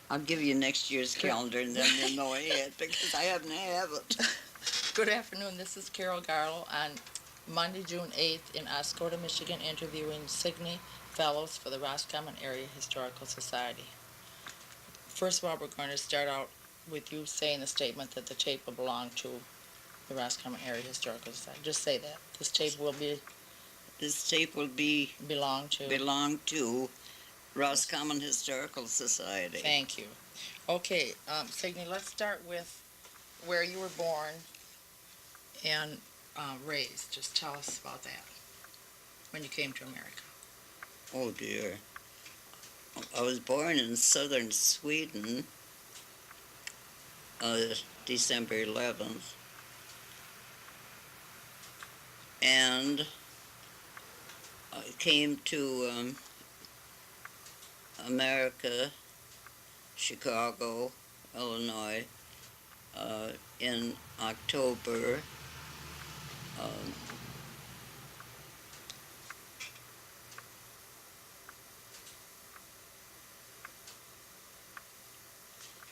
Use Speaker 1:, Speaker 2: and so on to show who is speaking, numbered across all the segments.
Speaker 1: I'll give you next year's calendar and then you'll know ahead because I haven't have it.
Speaker 2: Good afternoon. This is Carol Garlow on Monday, June 8th in Oscoda, Michigan, interviewing Signe Fellows for the Roscommon Area Historical Society. First of all, we're going to start out with you saying the statement that the tape will belong to the Roscommon Area Historical Society. Just say that. This tape will belong
Speaker 1: to Roscommon Historical Society.
Speaker 2: Thank you. Okay, Signe, let's start with where you were born and raised. Just tell us about that when you came to America.
Speaker 1: Oh dear. I was born in southern Sweden, December 11th, and I came to America, Chicago, Illinois, in October. Um,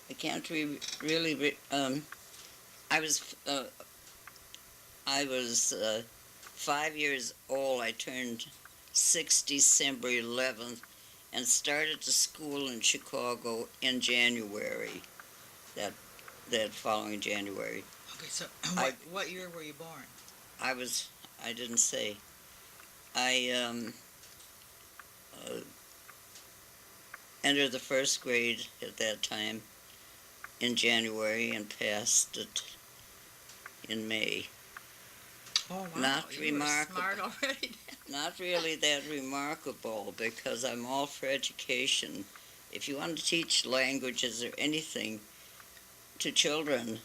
Speaker 1: I can't really. I was I was 5 years old. I turned 6 December 11th, and started to school in Chicago in January. That following January.
Speaker 2: Okay, so
Speaker 1: I-
Speaker 2: what year were you born?
Speaker 1: I didn't say. I uh, entered the first grade at that time in January and passed it in May.
Speaker 2: Oh, wow.
Speaker 1: Not
Speaker 2: you
Speaker 1: remarkable.
Speaker 2: were smart already.
Speaker 1: Not really that remarkable because I'm all for education. If you want to teach languages or anything to children,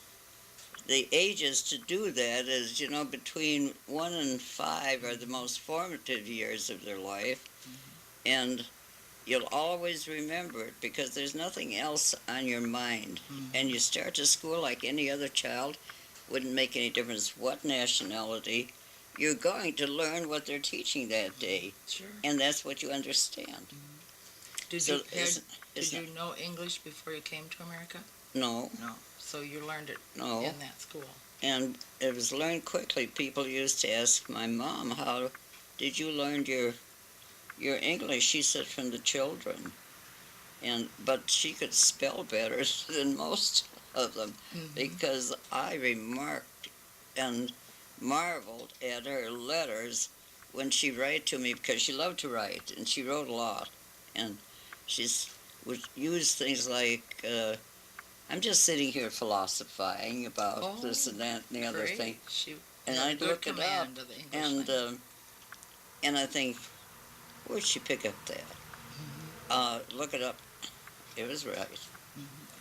Speaker 1: the ages to do that is, between 1 and 5 are the most formative years of their life. And you'll always remember it because there's nothing else on your mind. And you start to school like any other child, wouldn't make any difference what nationality. You're going to learn what they're teaching that day,
Speaker 2: Sure.
Speaker 1: and that's what you understand.
Speaker 2: Did
Speaker 1: So
Speaker 2: you know English before you came to America?
Speaker 1: No,
Speaker 2: No. So you learned it
Speaker 1: no.
Speaker 2: in that school.
Speaker 1: And it was learned quickly. People used to ask my mom, how did you learn your English? She said, from the children. But she could spell better than most of them because I remarked and marveled at her letters when she write to me, because she loved to write and she wrote a lot, and she would use things like, I'm just sitting here philosophizing about this and that and the other
Speaker 2: Great.
Speaker 1: thing,
Speaker 2: She
Speaker 1: and
Speaker 2: had
Speaker 1: I'd
Speaker 2: good
Speaker 1: look it up,
Speaker 2: command of the English
Speaker 1: and
Speaker 2: language.
Speaker 1: and I think, where'd she pick up that? Look it up. It was right.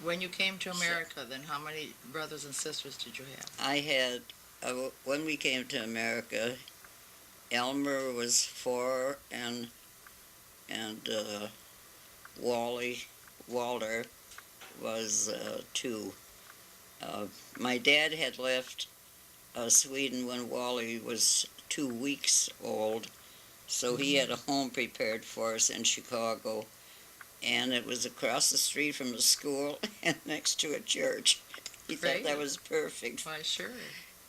Speaker 2: When you came to America, then how many brothers and sisters did you have?
Speaker 1: I had, when we came to America, Elmer was 4, and Walter was 2. My dad had left Sweden when Wally was 2 weeks old, so he had a home prepared for us in Chicago, and it was across the street from the school and next to a church. He thought that was perfect.
Speaker 2: Why, sure.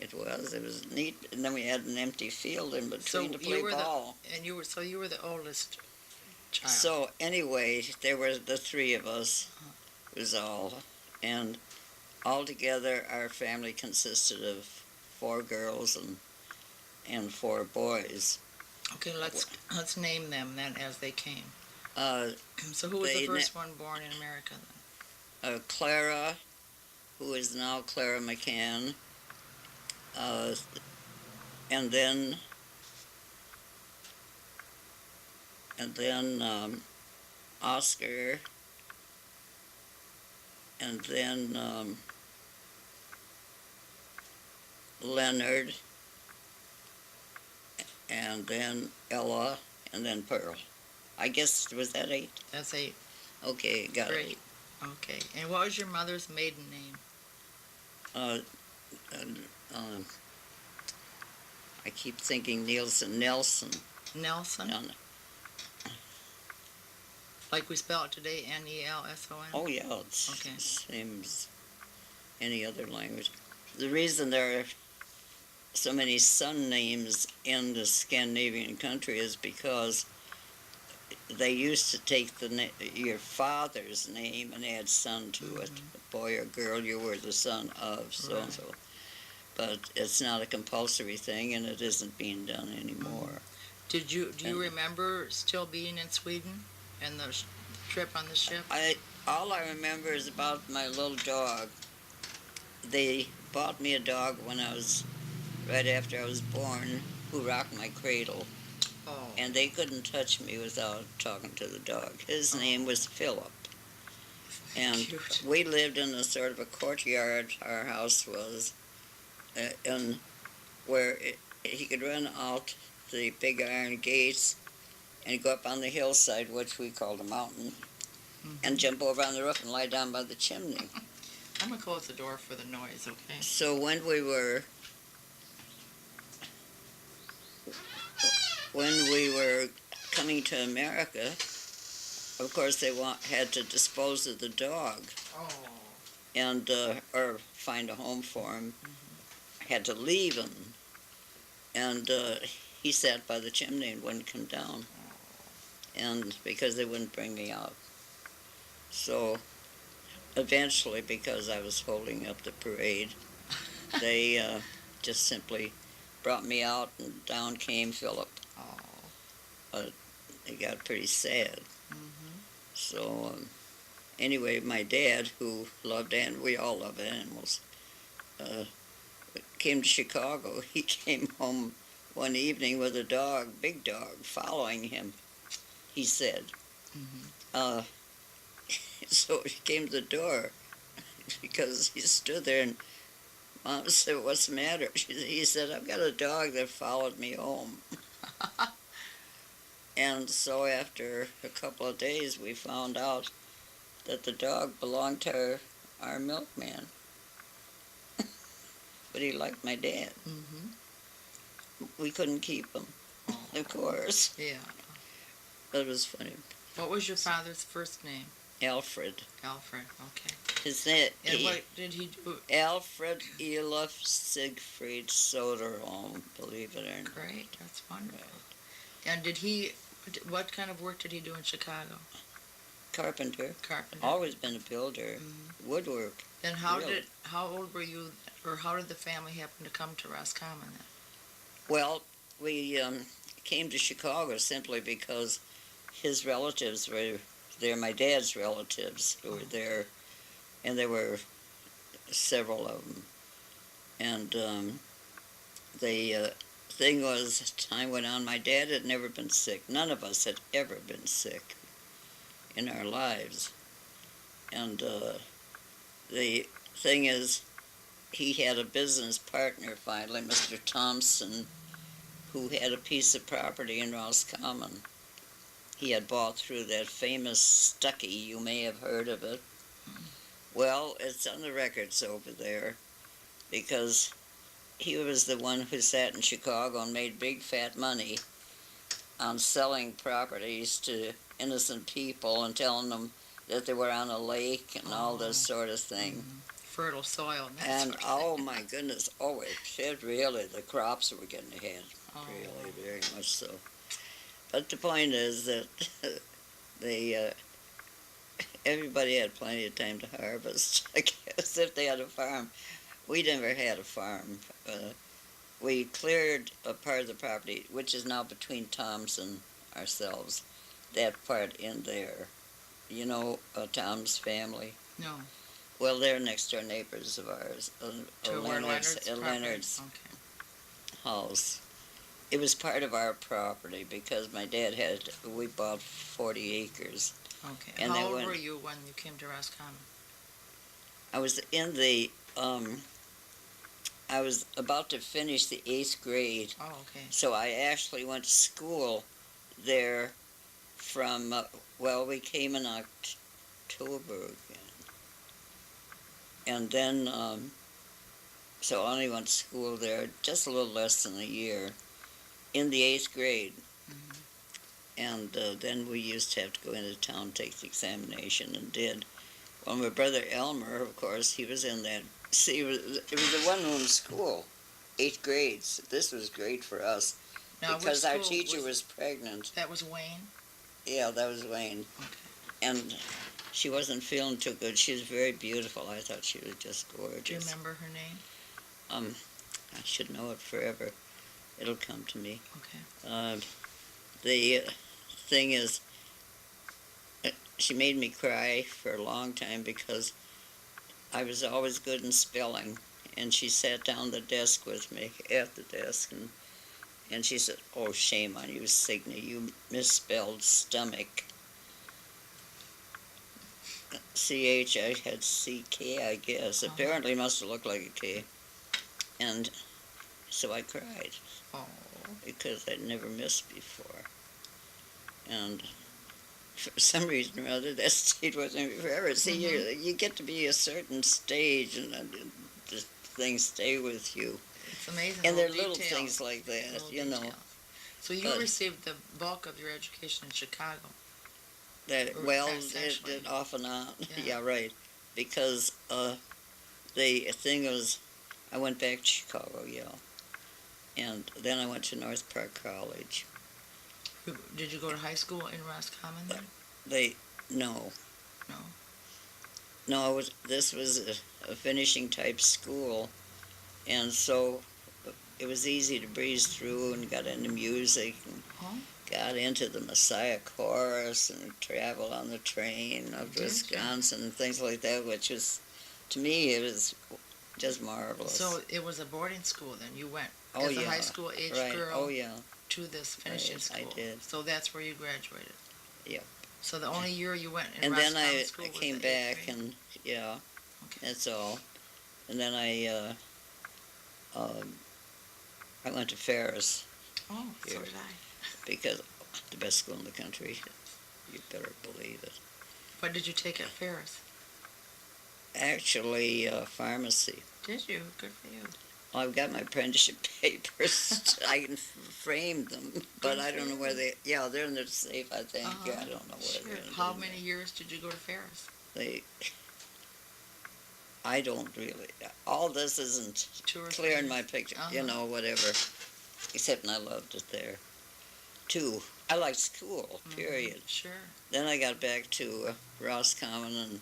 Speaker 1: It was neat, and then we had an empty field in between to play ball.
Speaker 2: You were the oldest child.
Speaker 1: So anyway, there were the 3 of us, was all, and altogether our family consisted of 4 girls and 4 boys.
Speaker 2: Okay, let's name them then as they came.
Speaker 1: Uh,
Speaker 2: So who was the first one born in America then?
Speaker 1: Clara, who is now Clara McCann, and then Oscar, and then Leonard, and then Ella, and then Pearl. I guess, was that 8?
Speaker 2: That's 8.
Speaker 1: Okay, got it.
Speaker 2: Great. Okay. And what was your mother's maiden name?
Speaker 1: I keep thinking Nelson.
Speaker 2: Nelson? Like we spell it today, Nelson?
Speaker 1: Oh, yeah, it's
Speaker 2: Okay.
Speaker 1: the same as any other language. The reason there are so many son names in the Scandinavian country is because they used to take your father's name and add son to it. Boy or girl, you were the son of so and so. But it's not a compulsory thing, and it isn't being done anymore.
Speaker 2: Do you remember still being in Sweden and the trip on the ship?
Speaker 1: All I remember is about my little dog. They bought me a dog when I was right after I was born, who rocked my cradle.
Speaker 2: Oh.
Speaker 1: And they couldn't touch me without talking to the dog. His name was Philip. And
Speaker 2: Cute.
Speaker 1: we lived in a sort of a courtyard. Our house was, and where he could run out the big iron gates and go up on the hillside, which we called a mountain, and jump over on the roof and lie down by the chimney.
Speaker 2: I'm going to close the door for the noise, okay?
Speaker 1: So when we were coming to America, of course they had to dispose of the dog.
Speaker 2: Oh.
Speaker 1: And or find a home for him. Had to leave him, and he sat by the chimney and wouldn't come down, and because they wouldn't bring me out. So eventually, because I was holding up the parade, they just simply brought me out, and down came Philip.
Speaker 2: Oh.
Speaker 1: But it got pretty sad. So anyway, my dad, who loved animals, we all love animals, came to Chicago. He came home one evening with a dog, big dog, following him, he said. So he came to the door because he stood there, and Mom said, "What's the matter?" He said, "I've got a dog that followed me home." And so after a couple of days, we found out that the dog belonged to our milkman. But he liked my dad. We couldn't keep him, of course.
Speaker 2: Yeah.
Speaker 1: But it was funny.
Speaker 2: What was your father's first name?
Speaker 1: Alfred.
Speaker 2: Alfred, okay.
Speaker 1: His name,
Speaker 2: And what did he do?
Speaker 1: Alfred Elif Siegfried Soderholm, believe it or not.
Speaker 2: Great, that's wonderful. And what kind of work did he do in Chicago?
Speaker 1: Carpenter.
Speaker 2: Carpenter.
Speaker 1: Always been a builder. Woodwork.
Speaker 2: Then
Speaker 1: really.
Speaker 2: how old were you, or how did the family happen to come to Roscommon then?
Speaker 1: Well, we came to Chicago simply because his relatives were there, my dad's relatives who were there, and there were several of them. And the thing was, as time went on, my dad had never been sick. None of us had ever been sick in our lives. And the thing is, he had a business partner finally, Mr. Thompson, who had a piece of property in Roscommon. He had bought through that famous Stuckey, you may have heard of it. Well, it's on the records over there, because he was the one who sat in Chicago and made big fat money on selling properties to innocent people and telling them that they were on a lake and all this sort of thing.
Speaker 2: Fertile soil.
Speaker 1: And oh my goodness, it really, the crops were getting ahead, really, very much so. But the point is that everybody had plenty of time to harvest, I guess, if they had a farm. We never had a farm. We cleared a part of the property, which is now between Tom's and ourselves, that part in there. You know Tom's family?
Speaker 2: No.
Speaker 1: Well, they're next door neighbors of ours,
Speaker 2: Leonard's
Speaker 1: house. It was part of our property because my dad we bought 40 acres.
Speaker 2: Okay.
Speaker 1: And
Speaker 2: how old were you when you came to Roscommon?
Speaker 1: I was I was about to finish the 8th grade.
Speaker 2: Oh, okay.
Speaker 1: So I actually went to school there from, we came in October again. And then, so I only went to school there just a little less than a year in the 8th grade. And then we used to have to go into town, take the examination, and did. Well, my brother Elmer, of course, he was in that. See, it was a one-room school, 8th grade. So this was great for us
Speaker 2: Now, which
Speaker 1: because our
Speaker 2: school
Speaker 1: teacher was pregnant.
Speaker 2: that? Was Wayne?
Speaker 1: Yeah, that was Wayne.
Speaker 2: Okay.
Speaker 1: And she wasn't feeling too good. She was very beautiful. I thought she was just gorgeous.
Speaker 2: Do you remember her name?
Speaker 1: I should know it forever. It'll come to me.
Speaker 2: Okay.
Speaker 1: The thing is, she made me cry for a long time because I was always good in spelling. And she sat down the desk with me, at the desk, and she said, "Oh, shame on you, Signe, you misspelled stomach. CH, I had CK, I guess.
Speaker 2: Uh-huh.
Speaker 1: Apparently must have looked like a K." And so I cried
Speaker 2: Oh.
Speaker 1: because I'd never missed before. And for some reason or other, that stayed with me forever. See, you get to be a certain stage, and the things stay with you.
Speaker 2: It's amazing.
Speaker 1: And there are
Speaker 2: little
Speaker 1: little
Speaker 2: details.
Speaker 1: things like that,
Speaker 2: Little
Speaker 1: you know.
Speaker 2: details. So you received the bulk of your education in Chicago.
Speaker 1: That
Speaker 2: Or
Speaker 1: well,
Speaker 2: essentially.
Speaker 1: it off and on.
Speaker 2: Yeah.
Speaker 1: Yeah, right. Because the thing was, I went back to Chicago, yeah, and then I went to North Park College.
Speaker 2: Did you go to high school in Roscommon then?
Speaker 1: No,
Speaker 2: No.
Speaker 1: no, this was a finishing type school, and so it was easy to breeze through and got into music and
Speaker 2: Oh.
Speaker 1: got into the Messiah Chorus and traveled on the train up to
Speaker 2: Did you?
Speaker 1: Wisconsin and things like that, which was, to me, it was just marvelous.
Speaker 2: So it was a boarding school then. You went
Speaker 1: Oh,
Speaker 2: as a
Speaker 1: yeah.
Speaker 2: high school age
Speaker 1: Right.
Speaker 2: girl
Speaker 1: Oh, yeah.
Speaker 2: to this finishing
Speaker 1: Right,
Speaker 2: school.
Speaker 1: I did.
Speaker 2: So that's where you graduated.
Speaker 1: Yep.
Speaker 2: So the only year you went in
Speaker 1: And then
Speaker 2: Roscommon school
Speaker 1: I
Speaker 2: was
Speaker 1: came
Speaker 2: the eighth
Speaker 1: back
Speaker 2: grade?
Speaker 1: and, yeah,
Speaker 2: Okay.
Speaker 1: that's all. And then I went to Ferris
Speaker 2: Oh, so
Speaker 1: Here.
Speaker 2: did I.
Speaker 1: because the best school in the country. You better believe it.
Speaker 2: What did you take at Ferris?
Speaker 1: Actually, pharmacy.
Speaker 2: Did you? Good for you.
Speaker 1: Well, I've got my apprenticeship papers. I can frame them, but I don't know where they. Yeah, they're in the safe, I think.
Speaker 2: Uh-huh.
Speaker 1: I don't know where
Speaker 2: Sure.
Speaker 1: they're. In
Speaker 2: How many years did you go to Ferris?
Speaker 1: I don't really. All this isn't
Speaker 2: 2 or 3
Speaker 1: clear in
Speaker 2: years?
Speaker 1: my picture.
Speaker 2: Uh-huh.
Speaker 1: You know, whatever. Except I loved it there. 2. I liked school. Period.
Speaker 2: Sure.
Speaker 1: Then I got back to Roscommon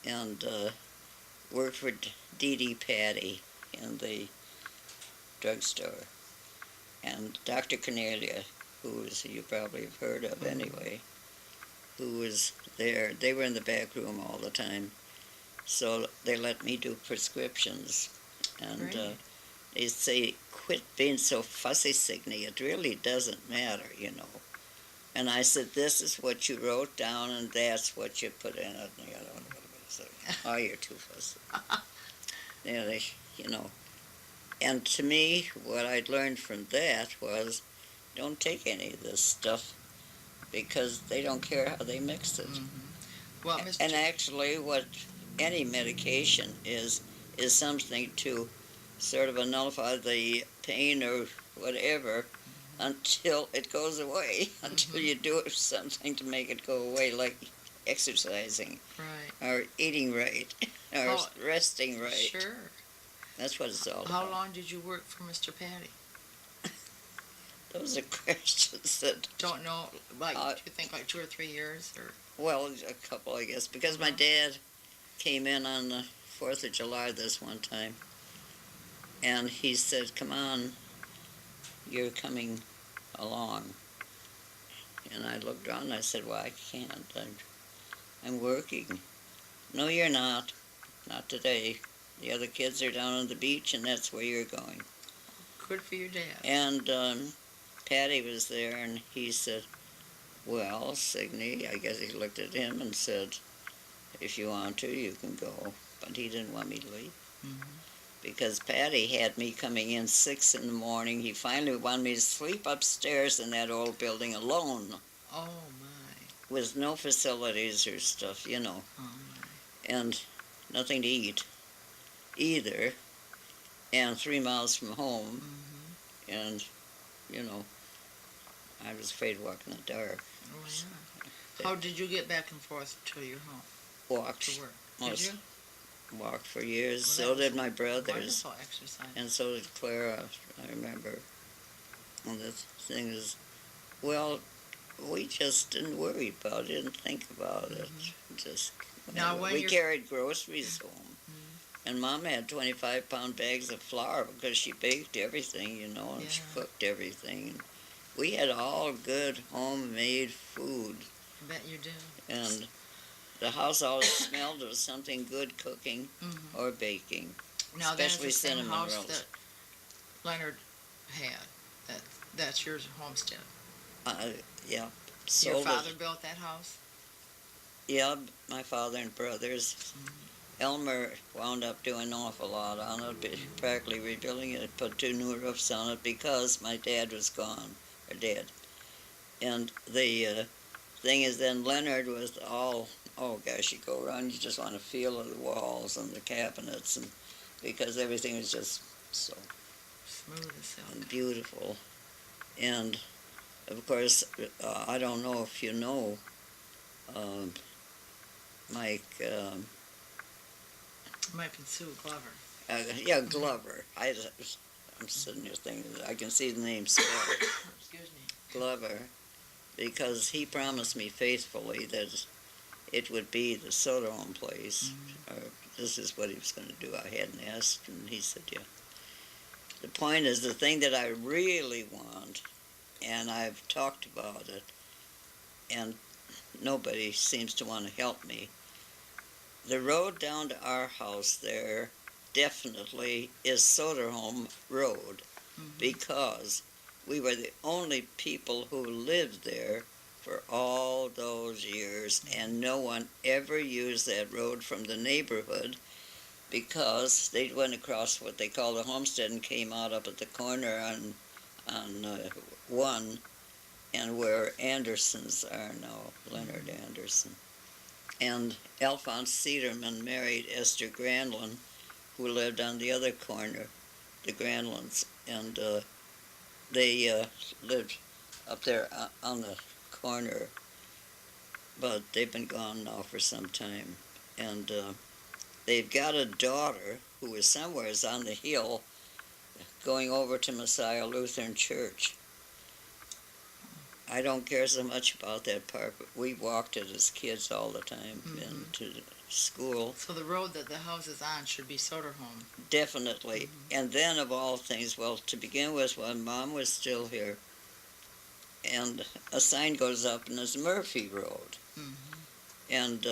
Speaker 1: and worked for Dee Dee Patty in the drugstore. And Dr. Cornelia, who you probably have heard of anyway, who was there. They were in the back room all the time. So they let me do prescriptions. And
Speaker 2: Great.
Speaker 1: they say, "Quit being so fussy, Signe. It really doesn't matter, you know." And I said, "This is what you wrote down, and that's what you put in it." And, "Oh, you're too fussy." Yeah, you know. And to me, what I'd learned from that was, don't take any of this stuff because they don't care how they mix it.
Speaker 2: Well,
Speaker 1: And actually, what any medication is something to sort of nullify the pain or whatever until it goes away, until you do something to make it go away, like exercising
Speaker 2: Right.
Speaker 1: or eating right or resting right.
Speaker 2: Sure.
Speaker 1: That's what it's all
Speaker 2: How
Speaker 1: about.
Speaker 2: long did you work for Mr. Patty?
Speaker 1: Those are questions that,
Speaker 2: Don't know. Like, do you think like 2 or 3 years, or?
Speaker 1: well, a couple, I guess, because my dad came in on the 4th of July this one time, and he said, "Come on, you're coming along." And I looked around and I said, "Well, I can't. I'm working." "No, you're not. Not today. The other kids are down on the beach, and that's where you're going."
Speaker 2: Good for your dad.
Speaker 1: And Patty was there, and he said, "Well, Signe," I guess he looked at him and said, "if you want to, you can go." But he didn't want me to leave. Because Patty had me coming in 6 in the morning. He finally wanted me to sleep upstairs in that old building alone
Speaker 2: Oh, my.
Speaker 1: with no facilities or stuff, you know,
Speaker 2: Oh, my.
Speaker 1: and nothing to eat either, and 3 miles from home, and, you know, I was afraid to walk in the dark.
Speaker 2: Oh, yeah. How did you get back and forth to your home,
Speaker 1: Walked.
Speaker 2: to work? Did you?
Speaker 1: Walked for years.
Speaker 2: Well,
Speaker 1: So did my brothers.
Speaker 2: Wonderful exercise.
Speaker 1: And so did Clara, I remember. And the thing is, well, we just didn't worry about it, didn't think about it. Just
Speaker 2: Now, when
Speaker 1: we
Speaker 2: you're-
Speaker 1: carried groceries home.
Speaker 2: Mhm.
Speaker 1: And Mom had 25-pound bags of flour because she baked everything, you know, and she
Speaker 2: Yeah.
Speaker 1: cooked everything. And we had all good homemade food.
Speaker 2: I bet you do.
Speaker 1: And the house always smelled of something good cooking
Speaker 2: Mhm.
Speaker 1: or baking.
Speaker 2: Now, that is
Speaker 1: Especially
Speaker 2: the same
Speaker 1: cinnamon
Speaker 2: house
Speaker 1: rolls.
Speaker 2: that Leonard had. That's your homestead.
Speaker 1: Yeah.
Speaker 2: Your
Speaker 1: sold it.
Speaker 2: father built that house?
Speaker 1: Yeah, my father and brothers. Elmer wound up doing an awful lot on it, practically rebuilding it, put 2 new roofs on it because my dad was gone, or dead. And the thing is, then Leonard was all, oh gosh, you go around, you just want to feel of the walls and the cabinets, and because everything was just so
Speaker 2: Smooth as silk.
Speaker 1: beautiful. And of course, I don't know if you know Mike.
Speaker 2: Mike and Sue Glover.
Speaker 1: Yeah, Glover. I'm sitting here thinking I can see the name spelled
Speaker 2: Excuse me.
Speaker 1: Glover, because he promised me faithfully that it would be the Soderholm place. Or this is what he was going to do. I hadn't asked, and he said, yeah. The point is, the thing that I really want, and I've talked about it, and nobody seems to want to help me. The road down to our house there definitely is Soderholm Road, because we were the only people who lived there for all those years, and no one ever used that road from the neighborhood because they went across what they call the homestead and came out up at the corner on 1, and where Andersons are now, Leonard Anderson. And Alphonse Cederman married Esther Granlund, who lived on the other corner, the Granlunds, and they lived up there on the corner, but they've been gone now for some time. And they've got a daughter who is somewhere on the hill going over to Messiah Lutheran Church. I don't care so much about that part, but we walked it as kids all the time into school.
Speaker 2: So the road that the house is on should be Soderholm.
Speaker 1: Definitely. And then of all things, well, to begin with, when Mom was still here, and a sign goes up and it's Murphy Road. And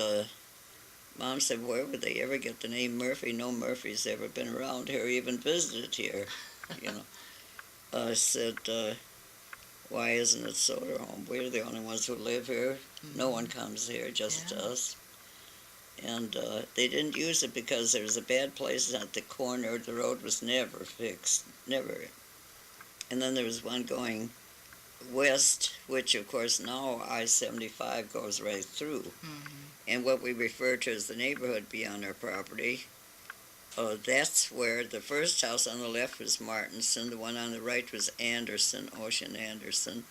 Speaker 1: Mom said, where would they ever get the name Murphy? No Murphy's ever been around here, even visited here, you know. I said, why isn't it Soderholm? We're the only ones who live here. No one comes here, just us. And they didn't use it because there was a bad place at the corner. The road was never fixed, never. And then there was one going west, which of course now I-75 goes right through. And what we refer to as the neighborhood beyond our property, that's where the first house on the left was Martinson, the one on the right was Anderson, Ocean Anderson.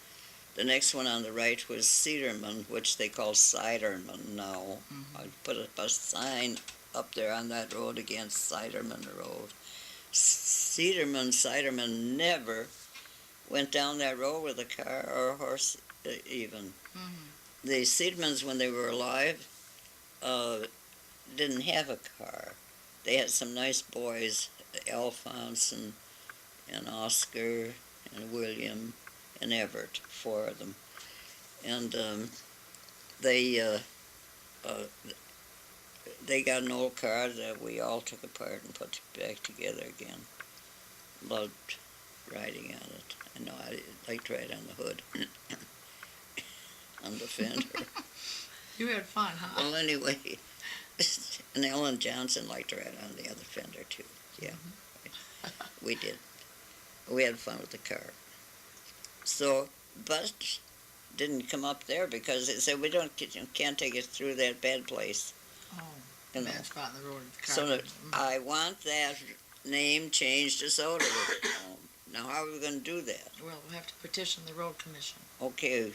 Speaker 1: The next one on the right was Cederman, which they call Siderman now. I put a sign up there on that road against Siderman Road. Siderman never went down that road with a car or a horse even. The Sidermans, when they were alive, didn't have a car. They had some nice boys, Alphonse and Oscar and William and Everett, 4 of them. And they got an old car that we all took apart and put back together again. Loved riding on it. I know I liked to ride on the hood, on the fender.
Speaker 2: You had fun, huh?
Speaker 1: Well, anyway, and Ellen Johnson liked to ride on the other fender too. Yeah, we did. We had fun with the car. So, but didn't come up there because they said can't take us through that bad place.
Speaker 2: Oh,
Speaker 1: You know.
Speaker 2: bad spot in the road.
Speaker 1: So that I want that name changed to Soderholm Now, how are we going to do that?
Speaker 2: Well, we'll have to petition the road commission.
Speaker 1: Okay,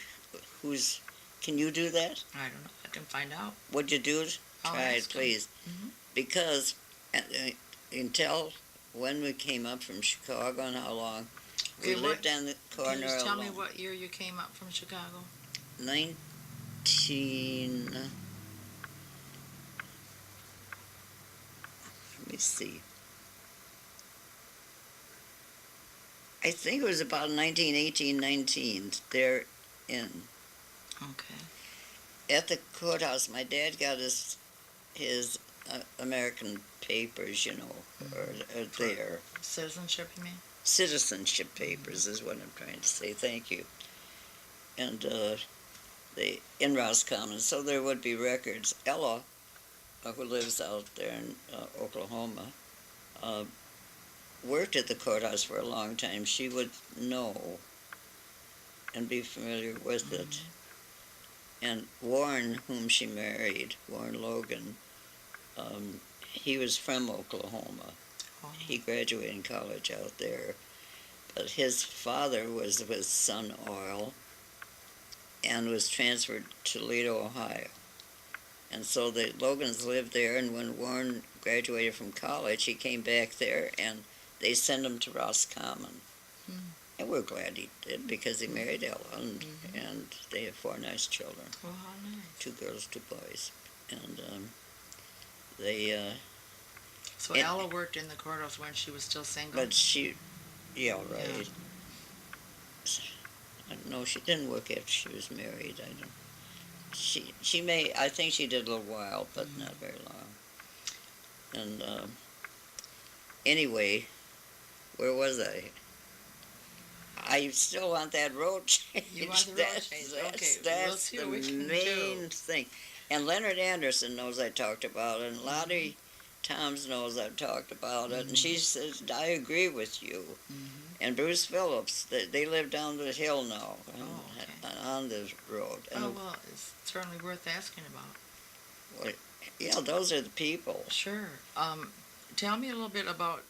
Speaker 1: can you do that?
Speaker 2: I don't know. I can find out.
Speaker 1: Would you do it?
Speaker 2: I'll
Speaker 1: Try it,
Speaker 2: ask 'em.
Speaker 1: please.
Speaker 2: Mhm.
Speaker 1: Because until when we came up from Chicago and how long, we
Speaker 2: Okay,
Speaker 1: lived on the
Speaker 2: Can
Speaker 1: corner
Speaker 2: you just tell me
Speaker 1: alone.
Speaker 2: what year you came up from Chicago?
Speaker 1: 19, let me see. I think it was about 1918, 19, there in.
Speaker 2: Okay.
Speaker 1: At the courthouse, my dad got his American papers, or there.
Speaker 2: Citizenship, you mean?
Speaker 1: Citizenship papers is what I'm trying to say. Thank you. And they in Roscommon, so there would be records. Ella, who lives out there in Oklahoma, worked at the courthouse for a long time. She would know and be familiar with it. And Warren, whom she married, Warren Logan, he was from Oklahoma.
Speaker 2: Oh.
Speaker 1: He graduated in college out there. But his father was with Sun Oil and was transferred to Toledo, Ohio. And so the Logans lived there, and when Warren graduated from college, he came back there, and they sent him to Roscommon. And we're glad he did, because he married Ella, and they have 4 nice children.
Speaker 2: Oh, how nice.
Speaker 1: 2 girls, 2 boys. And they...
Speaker 2: So Ella worked in the courthouse when she was still single?
Speaker 1: But yeah, right. No, she didn't work after she was married. She may, I think she did a little while, but not very long. And anyway, where was I? I still want that road change.
Speaker 2: You want the road change? Okay, we'll see what we can do.
Speaker 1: That's the main thing. And Leonard Anderson knows I talked about it, and Lottie Toms knows I've talked about it, and she says, I agree with you. And Bruce Phillips, they live down the hill now, on the road. And
Speaker 2: Oh, well, it's certainly worth asking about.
Speaker 1: yeah, those are the people.
Speaker 2: Sure. Tell me a little bit about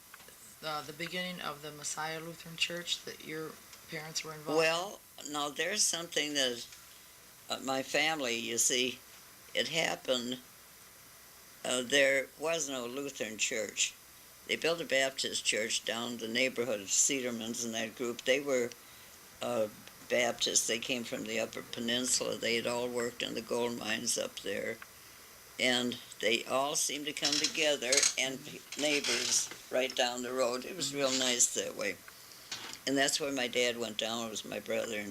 Speaker 2: the beginning of the Messiah Lutheran Church that your parents were involved in.
Speaker 1: Well, now there's something that my family, you see, it happened, there was no Lutheran church. They built a Baptist church down the neighborhood of Cedarmans and that group. They were Baptists. They came from the Upper Peninsula. They had all worked in the gold mines up there. And they all seemed to come together, and neighbors right down the road. It was real nice that way. And that's where my dad went down. It was my brother,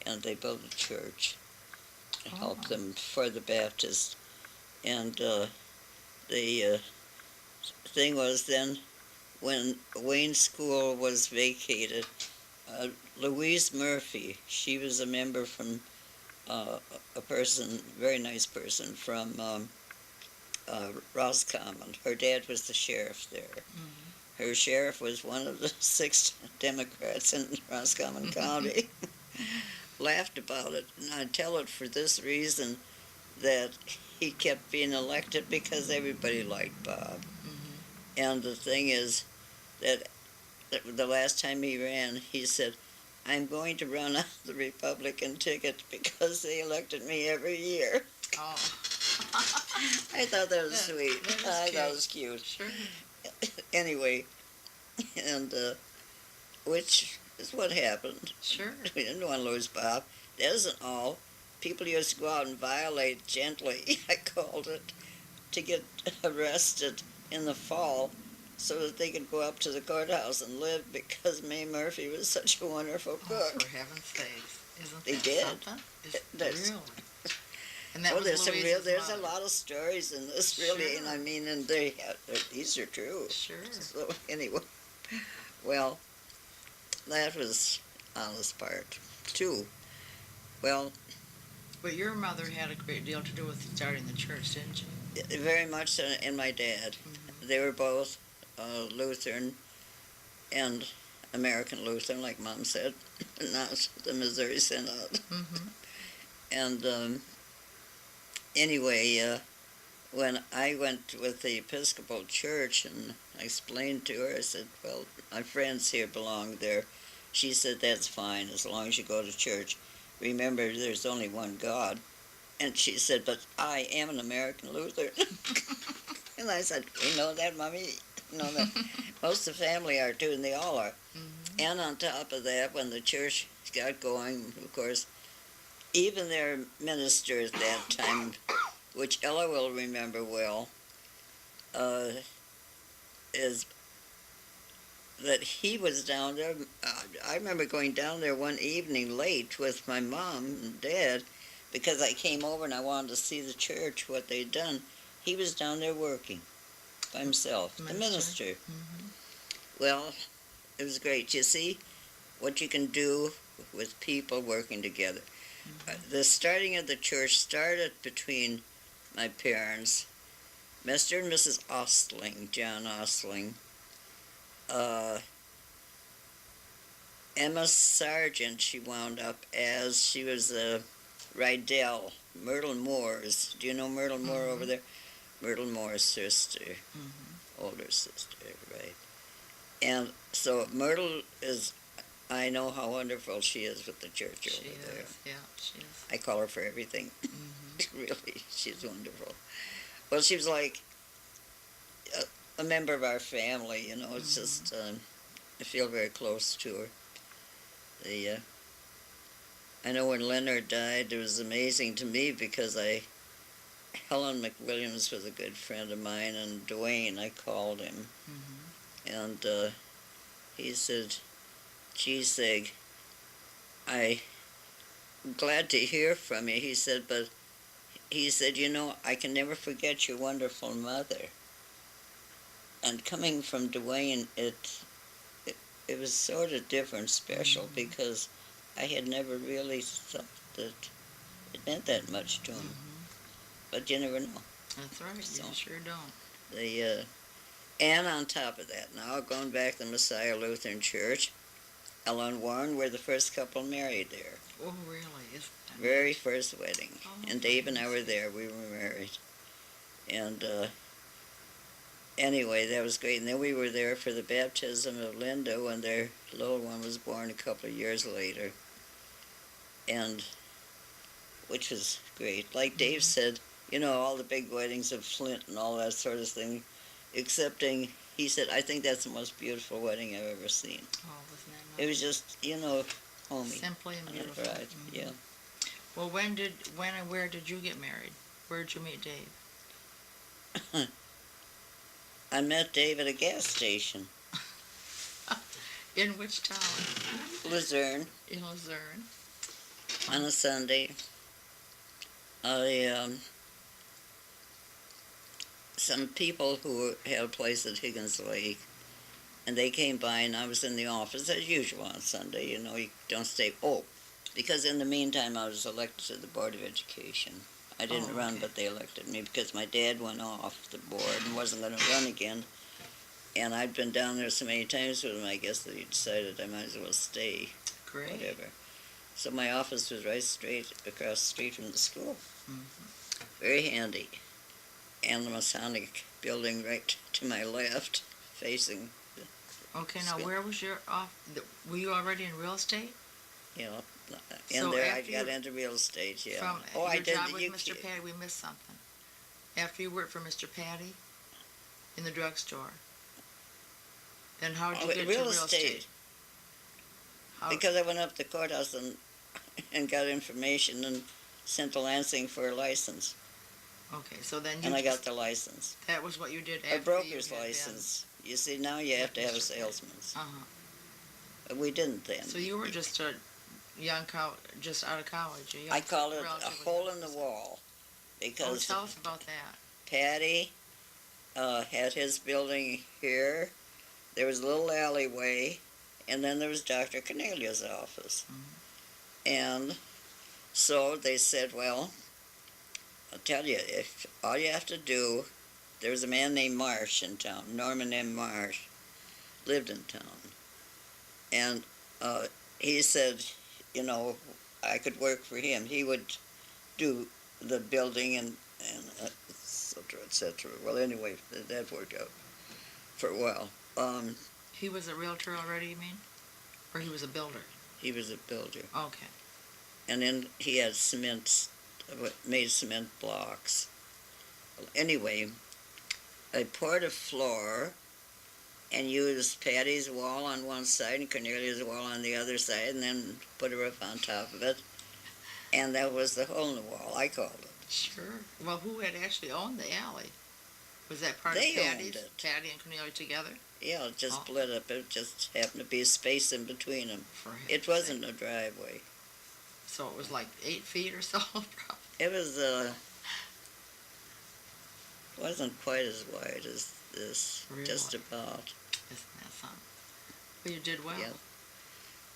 Speaker 1: and they built a church to help them for the Baptists. And the thing was then, when Wayne School was vacated, Louise Murphy, she was a member from a person, very nice person from Roscommon. Her dad was the sheriff there. Her sheriff was one of the 6 Democrats in Roscommon County. Laughed about it, and I tell it for this reason, that he kept being elected because everybody liked Bob. And the thing is that the last time he ran, he said, I'm going to run on the Republican ticket because they elected me every year.
Speaker 2: Oh.
Speaker 1: I thought that was sweet. I thought it was cute.
Speaker 2: Sure.
Speaker 1: Anyway, and which is what happened.
Speaker 2: Sure.
Speaker 1: We didn't want to lose Bob. That isn't all. People used to go out and violate gently, I called it, to get arrested in the fall so that they could go up to the courthouse and live because May Murphy was such a wonderful cook.
Speaker 2: Oh, for heaven's sakes. Isn't
Speaker 1: They
Speaker 2: that
Speaker 1: did.
Speaker 2: something? Really? And that was
Speaker 1: there's a lot of stories in this, really,
Speaker 2: Sure.
Speaker 1: and I mean, and these are true.
Speaker 2: Sure.
Speaker 1: So anyway, well, that was Anna's part too. Well,
Speaker 2: But your mother had a great deal to do with starting the church, didn't she?
Speaker 1: very much so, and my dad. They were both Lutheran and American Lutheran, like Mom said, not the Missouri Synod. And anyway, when I went with the Episcopal Church, and I explained to her, I said, well, my friends here belong there. She said, that's fine, as long as you go to church. Remember, there's only one God. And she said, but I am an American Lutheran. And I said, we know that, Mommy. You know that. Most of the family are too, and they all are.
Speaker 2: Mm-hmm.
Speaker 1: And on top of that, when the church got going, of course, even their minister at that time, which Ella will remember well, uh, is that he was down there. I remember going down there one evening late with my mom and dad because I came over and I wanted to see the church, what they'd done. He was down there working by himself, the minister.
Speaker 2: Mm-hmm.
Speaker 1: Well, it was great. You see what you can do with people working together. The starting of the church started between my parents, Mr. and Mrs. Ostling, John Ostling, uh, Emma Sargent, she wound up as. She was a Rydell, Myrtle Moore's. Do you know Myrtle Moore over there? Myrtle Moore's sister, older sister, right? And so Myrtle is, I know how wonderful she is with the church
Speaker 2: She
Speaker 1: over there.
Speaker 2: is, yeah, she is.
Speaker 1: I call her for everything.
Speaker 2: Mm-hmm.
Speaker 1: Really, she's wonderful. Well, she was like a member of our family, you know. It's just, I feel very close to her. The I know when Leonard died, it was amazing to me because Helen McWilliams was a good friend of mine, and Dwayne, I called him, and he said, gee, Sig, I'm glad to hear from you. He said, but he said, you know, I can never forget your wonderful mother. And coming from Dwayne, it was sort of different, special, because I had never really thought that it meant that much to him. But you never know.
Speaker 2: That's right,
Speaker 1: So,
Speaker 2: you sure don't.
Speaker 1: And on top of that, now going back to the Messiah Lutheran Church, Ella and Warren were the first couple married there.
Speaker 2: Oh, really? Is that
Speaker 1: Very first wedding.
Speaker 2: Oh,
Speaker 1: And Dave and I were there. We were married. And anyway, that was great. And then we were there for the baptism of Linda when their little one was born a couple of years later. And which was great. Like Dave said, you know, all the big weddings of Flint and all that sort of thing, excepting, he said, I think that's the most beautiful wedding I've ever seen.
Speaker 2: Oh, wasn't that
Speaker 1: It was just, you know, homey.
Speaker 2: simply and beautiful?
Speaker 1: Right, yeah.
Speaker 2: Well, when and where did you get married? Where did you meet Dave?
Speaker 1: I met Dave at a gas station.
Speaker 2: In which town?
Speaker 1: Luzerne.
Speaker 2: In Luzerne.
Speaker 1: On a Sunday. Some people who had a place at Higgins Lake, and they came by, and I was in the office as usual on Sunday. You know, you don't stay. Oh, because in the meantime I was elected to the Board of Education. I didn't run, but they elected me because my dad went off the board and wasn't going to run again. And I'd been down there so many times with him, I guess that he decided I might as well stay.
Speaker 2: Great.
Speaker 1: Whatever. So my office was right straight across the street from the school. Very handy. And the Masonic building right to my left, facing.
Speaker 2: Okay, now where was your were you already in real estate?
Speaker 1: You know,
Speaker 2: So
Speaker 1: there I
Speaker 2: after
Speaker 1: got
Speaker 2: you-
Speaker 1: into real estate, yeah.
Speaker 2: From
Speaker 1: Oh,
Speaker 2: your
Speaker 1: I did.
Speaker 2: job with Mr. Patty, we missed something. After you worked for Mr. Patty in the drugstore, then how did you get to real estate? How,
Speaker 1: Because I went up to the courthouse and got information and sent to Lansing for a license.
Speaker 2: okay, so then you
Speaker 1: And I got the license.
Speaker 2: that was what you did after
Speaker 1: A broker's
Speaker 2: you had
Speaker 1: license. You see, now you have to have a
Speaker 2: Mr. Patty.
Speaker 1: salesman's.
Speaker 2: Uh-huh.
Speaker 1: But we didn't then.
Speaker 2: So you were just a young just out of college.
Speaker 1: I call it a
Speaker 2: relatively
Speaker 1: hole
Speaker 2: young
Speaker 1: in the
Speaker 2: person.
Speaker 1: wall.
Speaker 2: Oh,
Speaker 1: Because
Speaker 2: tell us about that.
Speaker 1: Patty had his building here. There was a little alleyway, and then there was Dr. Cornelia's office. And so they said, well, I'll tell you, if all you have to do, there was a man named Marsh in town, Norman M. Marsh, lived in town. And he said, you know, I could work for him. He would do the building and et cetera, et cetera. Well, anyway, that worked out. for a while.
Speaker 2: He was a realtor already, you mean? Or he was a builder?
Speaker 1: He was a builder.
Speaker 2: Okay.
Speaker 1: And then he had made cement blocks. Anyway, I poured a floor and used Patty's wall on one side and Cornelia's wall on the other side, and then put a roof on top of it. And that was the hole in the wall, I called it.
Speaker 2: Sure. Well, who had actually owned the alley? Was that part
Speaker 1: They
Speaker 2: of Patty's?
Speaker 1: owned it.
Speaker 2: Patty and Cornelia together?
Speaker 1: Yeah, it just
Speaker 2: Oh.
Speaker 1: split up. It just happened to be a space in between them.
Speaker 2: For
Speaker 1: It
Speaker 2: heaven's
Speaker 1: wasn't
Speaker 2: sake.
Speaker 1: a driveway.
Speaker 2: So it was like 8 feet or so?
Speaker 1: It wasn't quite as wide as this, just
Speaker 2: Really?
Speaker 1: about.
Speaker 2: Isn't that something? Well, you did well.
Speaker 1: Yeah.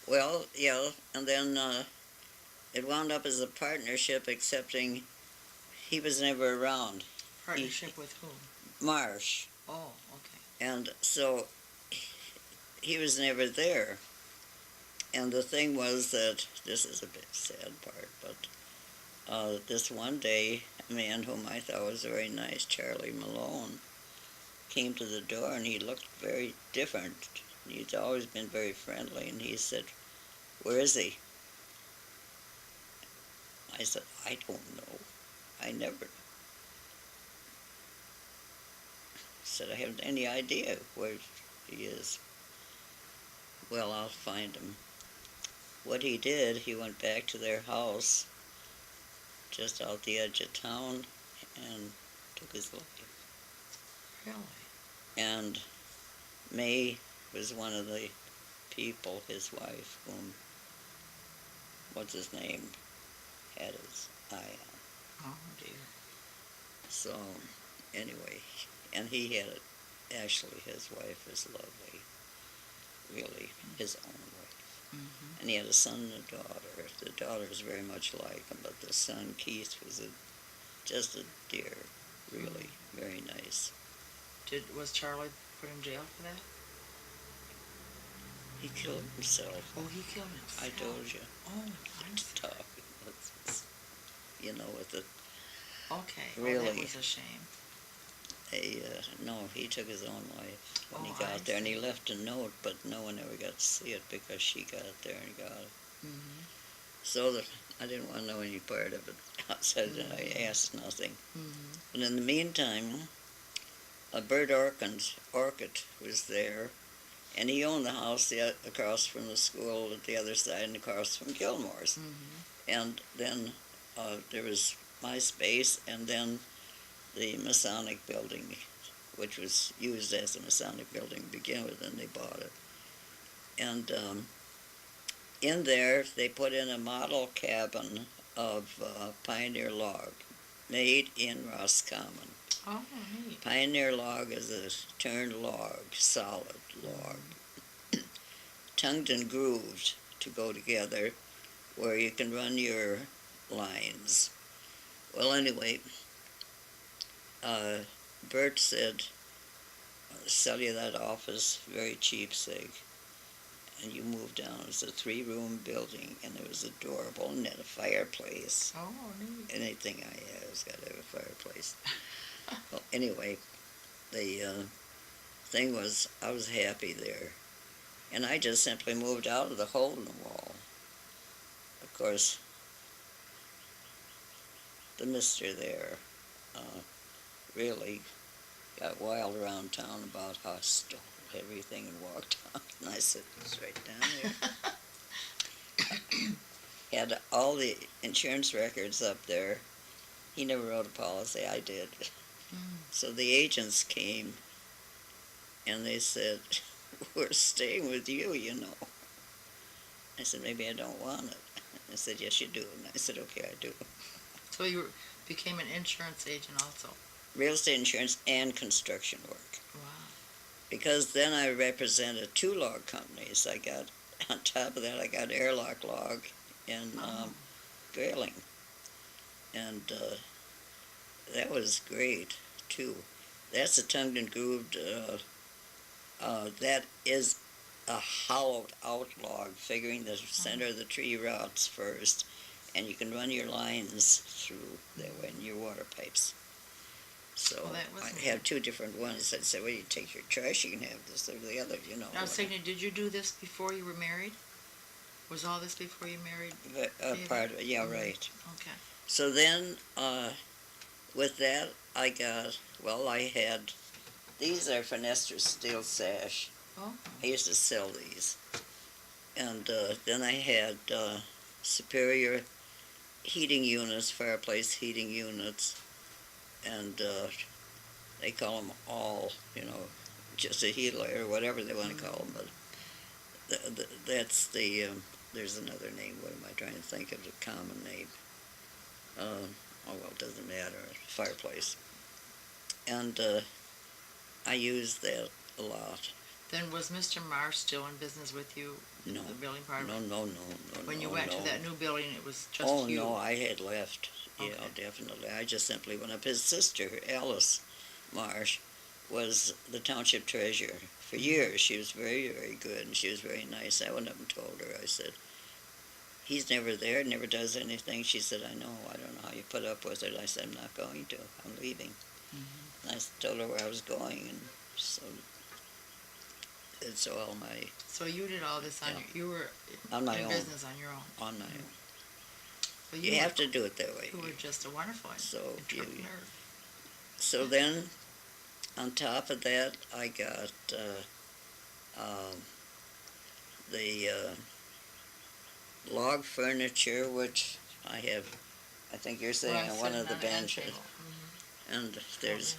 Speaker 1: Well, yeah, and then it wound up as a partnership, excepting he was never around.
Speaker 2: Partnership with whom?
Speaker 1: Marsh.
Speaker 2: Oh, okay.
Speaker 1: And so he was never there. And the thing was that, this is a bit sad part, but this one day, a man whom I thought was very nice, Charlie Malone, came to the door and he looked very different. He'd always been very friendly, and he said, "Where is he?" I said, "I don't know. I never said I haven't any idea where he is." "Well, I'll find him." What he did, he went back to their house just out the edge of town and took his life.
Speaker 2: Really?
Speaker 1: And May was one of the people, his wife, whom, what's his name, had his eye on.
Speaker 2: Oh, dear.
Speaker 1: So, anyway, and he had it, Ashley, his wife, was lovely, really, his own wife.
Speaker 2: Mm-hmm.
Speaker 1: And he had a son and a daughter. The daughter's very much like him, but the son, Keith, was just a dear, really, very nice.
Speaker 2: Was Charlie put in jail for that?
Speaker 1: He killed himself.
Speaker 2: Oh, he killed himself.
Speaker 1: I told you.
Speaker 2: Oh,
Speaker 1: It's tough. With the
Speaker 2: okay.
Speaker 1: Really.
Speaker 2: Oh, that was a shame.
Speaker 1: no, he took his own life when he
Speaker 2: Oh,
Speaker 1: got
Speaker 2: I
Speaker 1: there, and he
Speaker 2: see.
Speaker 1: left a note, but no one ever got to see it because she got there and got it.
Speaker 2: Mm-hmm.
Speaker 1: So I didn't want to know any part of it. Outside that I asked nothing.
Speaker 2: Mm-hmm.
Speaker 1: But in the meantime, a Bert Orchid was there, and he owned the house across from the school at the other side and across from Gilmore's.
Speaker 2: Mm-hmm.
Speaker 1: And then there was my space, and then the Masonic building, which was used as a Masonic building to begin with, and they bought it. And in there, they put in a model cabin of pioneer log, made in Roscommon.
Speaker 2: Oh, neat.
Speaker 1: Pioneer log is a turned log, solid log, tongued and grooved to go together, where you can run your lines. Well, anyway, Bert said, "I'll sell you that office very cheap, Sig." And you move down. It's a 3-room building, and it was adorable, and had a fireplace.
Speaker 2: Oh, neat.
Speaker 1: Anything I have has got to have a fireplace. Well, anyway, the thing was, I was happy there. And I just simply moved out of the hole in the wall. Of course, the mister there really got wild around town about how I stole everything and walked out. And I said, "It's right down there." Had all the insurance records up there. He never wrote a policy. I did. So the agents came and they said, "We're staying with you, you know." I said, "Maybe I don't want it." They said, "Yes, you do." And I said, "Okay, I do."
Speaker 2: So you became an insurance agent also?
Speaker 1: Real estate insurance and construction work.
Speaker 2: Wow.
Speaker 1: Because then I represented 2 log companies. I got, on top of that, I got Airlock Log in Grayling. And that was great, too. That's a tongued and grooved, that is a hollowed out log, figuring the center of the tree rots first, and you can run your lines through that way in your water pipes. So
Speaker 2: Well, that wasn't
Speaker 1: I have two different ones. I said, well, you take your trash, you can have this or the other, you know.
Speaker 2: Now, Signe, did you do this before you were married? Was all this before you married?
Speaker 1: Part of it, yeah,
Speaker 2: Mhm.
Speaker 1: right.
Speaker 2: Okay.
Speaker 1: So then, with that, I had, these are Fenestra steel sash.
Speaker 2: Oh.
Speaker 1: I used to sell these. And then I had Superior heating units, fireplace heating units, and they call them all, just a heater or whatever they want to call them. But that's there's another name. What am I trying to think of? A common name. Oh well, it doesn't matter. Fireplace. And I used that a lot.
Speaker 2: Then was Mr. Marsh still in business with you?
Speaker 1: No.
Speaker 2: The building part of
Speaker 1: No,
Speaker 2: it?
Speaker 1: no, no, no.
Speaker 2: When you
Speaker 1: no,
Speaker 2: went
Speaker 1: no.
Speaker 2: to that new building, it was just
Speaker 1: Oh,
Speaker 2: you?
Speaker 1: no, I had left. Yeah,
Speaker 2: Okay.
Speaker 1: definitely. I just simply went up. His sister, Alice Marsh, was the township treasurer for years. She was very, very good, and she was very nice. I went up and told her, I said, he's never there, never does anything. She said, I know. I don't know how you put up with it. I said, I'm not going to. I'm leaving. And I told her where I was going, and so it's all
Speaker 2: So you did all this
Speaker 1: Yeah.
Speaker 2: you were
Speaker 1: on my
Speaker 2: in
Speaker 1: own.
Speaker 2: business on your own?
Speaker 1: On my own.
Speaker 2: So
Speaker 1: You have to do it that way.
Speaker 2: You were just a wonderful
Speaker 1: So
Speaker 2: entrepreneur.
Speaker 1: So then, on top of that, I got the log furniture, which I have. I think you're sitting on one of the benches, and there's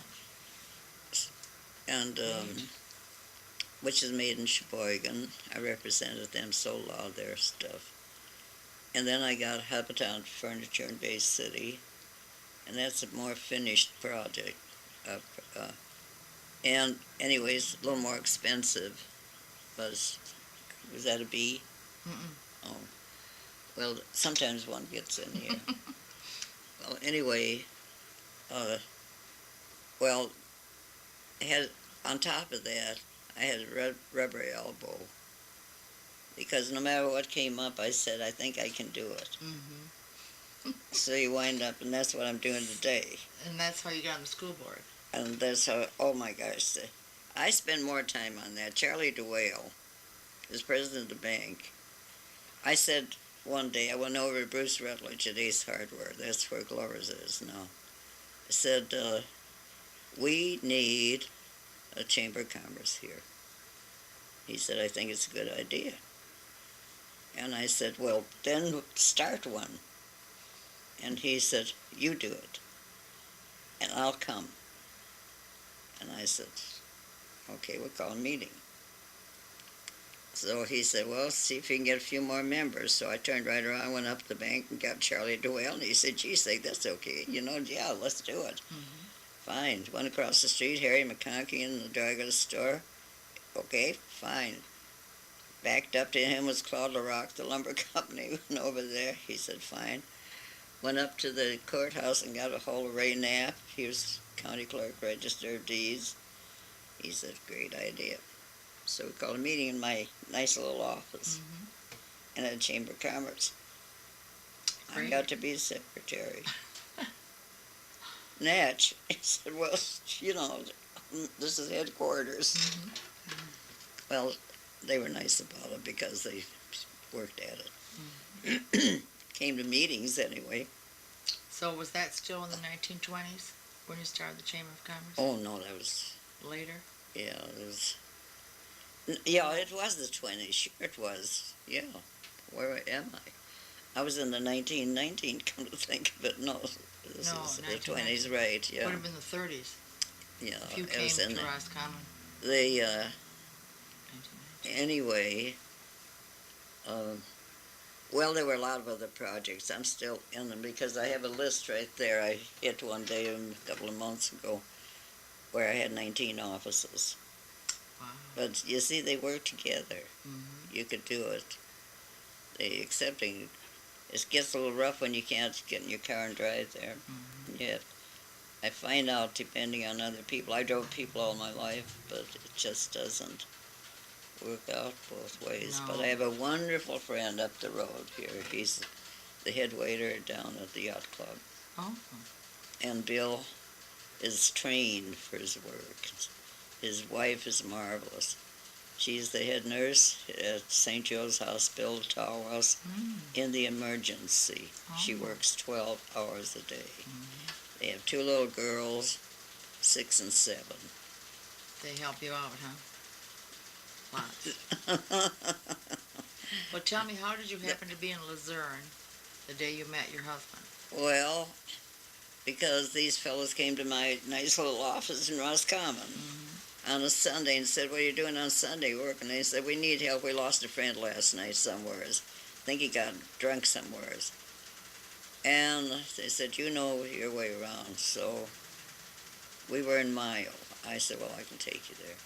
Speaker 1: and which is made in Sheboygan. I represented them, sold all their stuff, and then I got Habitat Furniture in Bay City, and that's a more finished project. And anyways, a little more expensive. Was that a B? Oh, well, sometimes one gets in here. Well, anyway, well, I had on top of that, I had a rubber elbow because no matter what came up, I said, I think I can do it. So you wind up, and that's what I'm doing today.
Speaker 2: And that's how you got on the school board.
Speaker 1: And that's how, oh my gosh, I spend more time on that. Charlie DeWale is president of the bank. I said one day, I went over to Bruce Rutledge at Ace Hardware. That's where Glover's is now. I said, we need a Chamber of Commerce here. He said, I think it's a good idea. And I said, well, then start one. And he said, you do it, and I'll come. And I said, okay, we'll call a meeting. So he said, well, see if you can get a few more members. So I turned right around, went up to the bank, and got Charlie DeWale, and he said, geez, that's okay. Yeah, let's do it. Fine. Went across the street, Harry McConkey in the drugstore store. Okay, fine. Backed up to him was Claude LaRock, the lumber company, went over there. He said, fine. Went up to the courthouse and got a hold of Ray Knapp. He was county clerk, register of deeds. He said, great idea. So we called a meeting in my nice little office and at Chamber of Commerce.
Speaker 2: Great.
Speaker 1: I got to be secretary. Natch, he said, well, this is headquarters. Well, they were nice about it because they worked at it. Came to meetings anyway.
Speaker 2: So was that still in the 1920s when you started the Chamber of Commerce?
Speaker 1: Oh, no, that was...
Speaker 2: Later?
Speaker 1: Yeah, it was... Yeah, it was the 20s. Sure it was. Yeah. Where am I? I was in the 1919, come to think of it. No, this is the 20s, right, yeah.
Speaker 2: Would have been the 30s.
Speaker 1: Yeah,
Speaker 2: if you
Speaker 1: it
Speaker 2: came
Speaker 1: was in
Speaker 2: to Roscommon.
Speaker 1: Anyway, well, there were a lot of other projects. I'm still in them because I have a list right there. I hit one day a couple of months ago where I had 19 offices.
Speaker 2: Wow.
Speaker 1: But you see, they work together. You could do it. It gets a little rough when you can't get in your car and drive there. Yet, I find out, depending on other people, I drove people all my life, but it just doesn't work out both ways.
Speaker 2: No.
Speaker 1: But I have a wonderful friend up the road here. He's the head waiter down at the yacht club.
Speaker 2: Oh.
Speaker 1: And Bill is trained for his work. His wife is marvelous. She's the head nurse at St. Joe's Hospital, Tawas, in the emergency. She works 12 hours a day. They have two little girls, 6 and 7.
Speaker 2: They help you out, huh? Lots. Well, tell me, how did you happen to be in Luzerne the day you met your husband?
Speaker 1: Well, because these fellows came to my nice little office in Roscommon on a Sunday and said, "What are you doing on Sunday working?" They said, "We need help. We lost a friend last night somewheres. I think he got drunk somewheres." And they said, "You know your way around." So we were in Mayo. I said, "Well, I can take you there."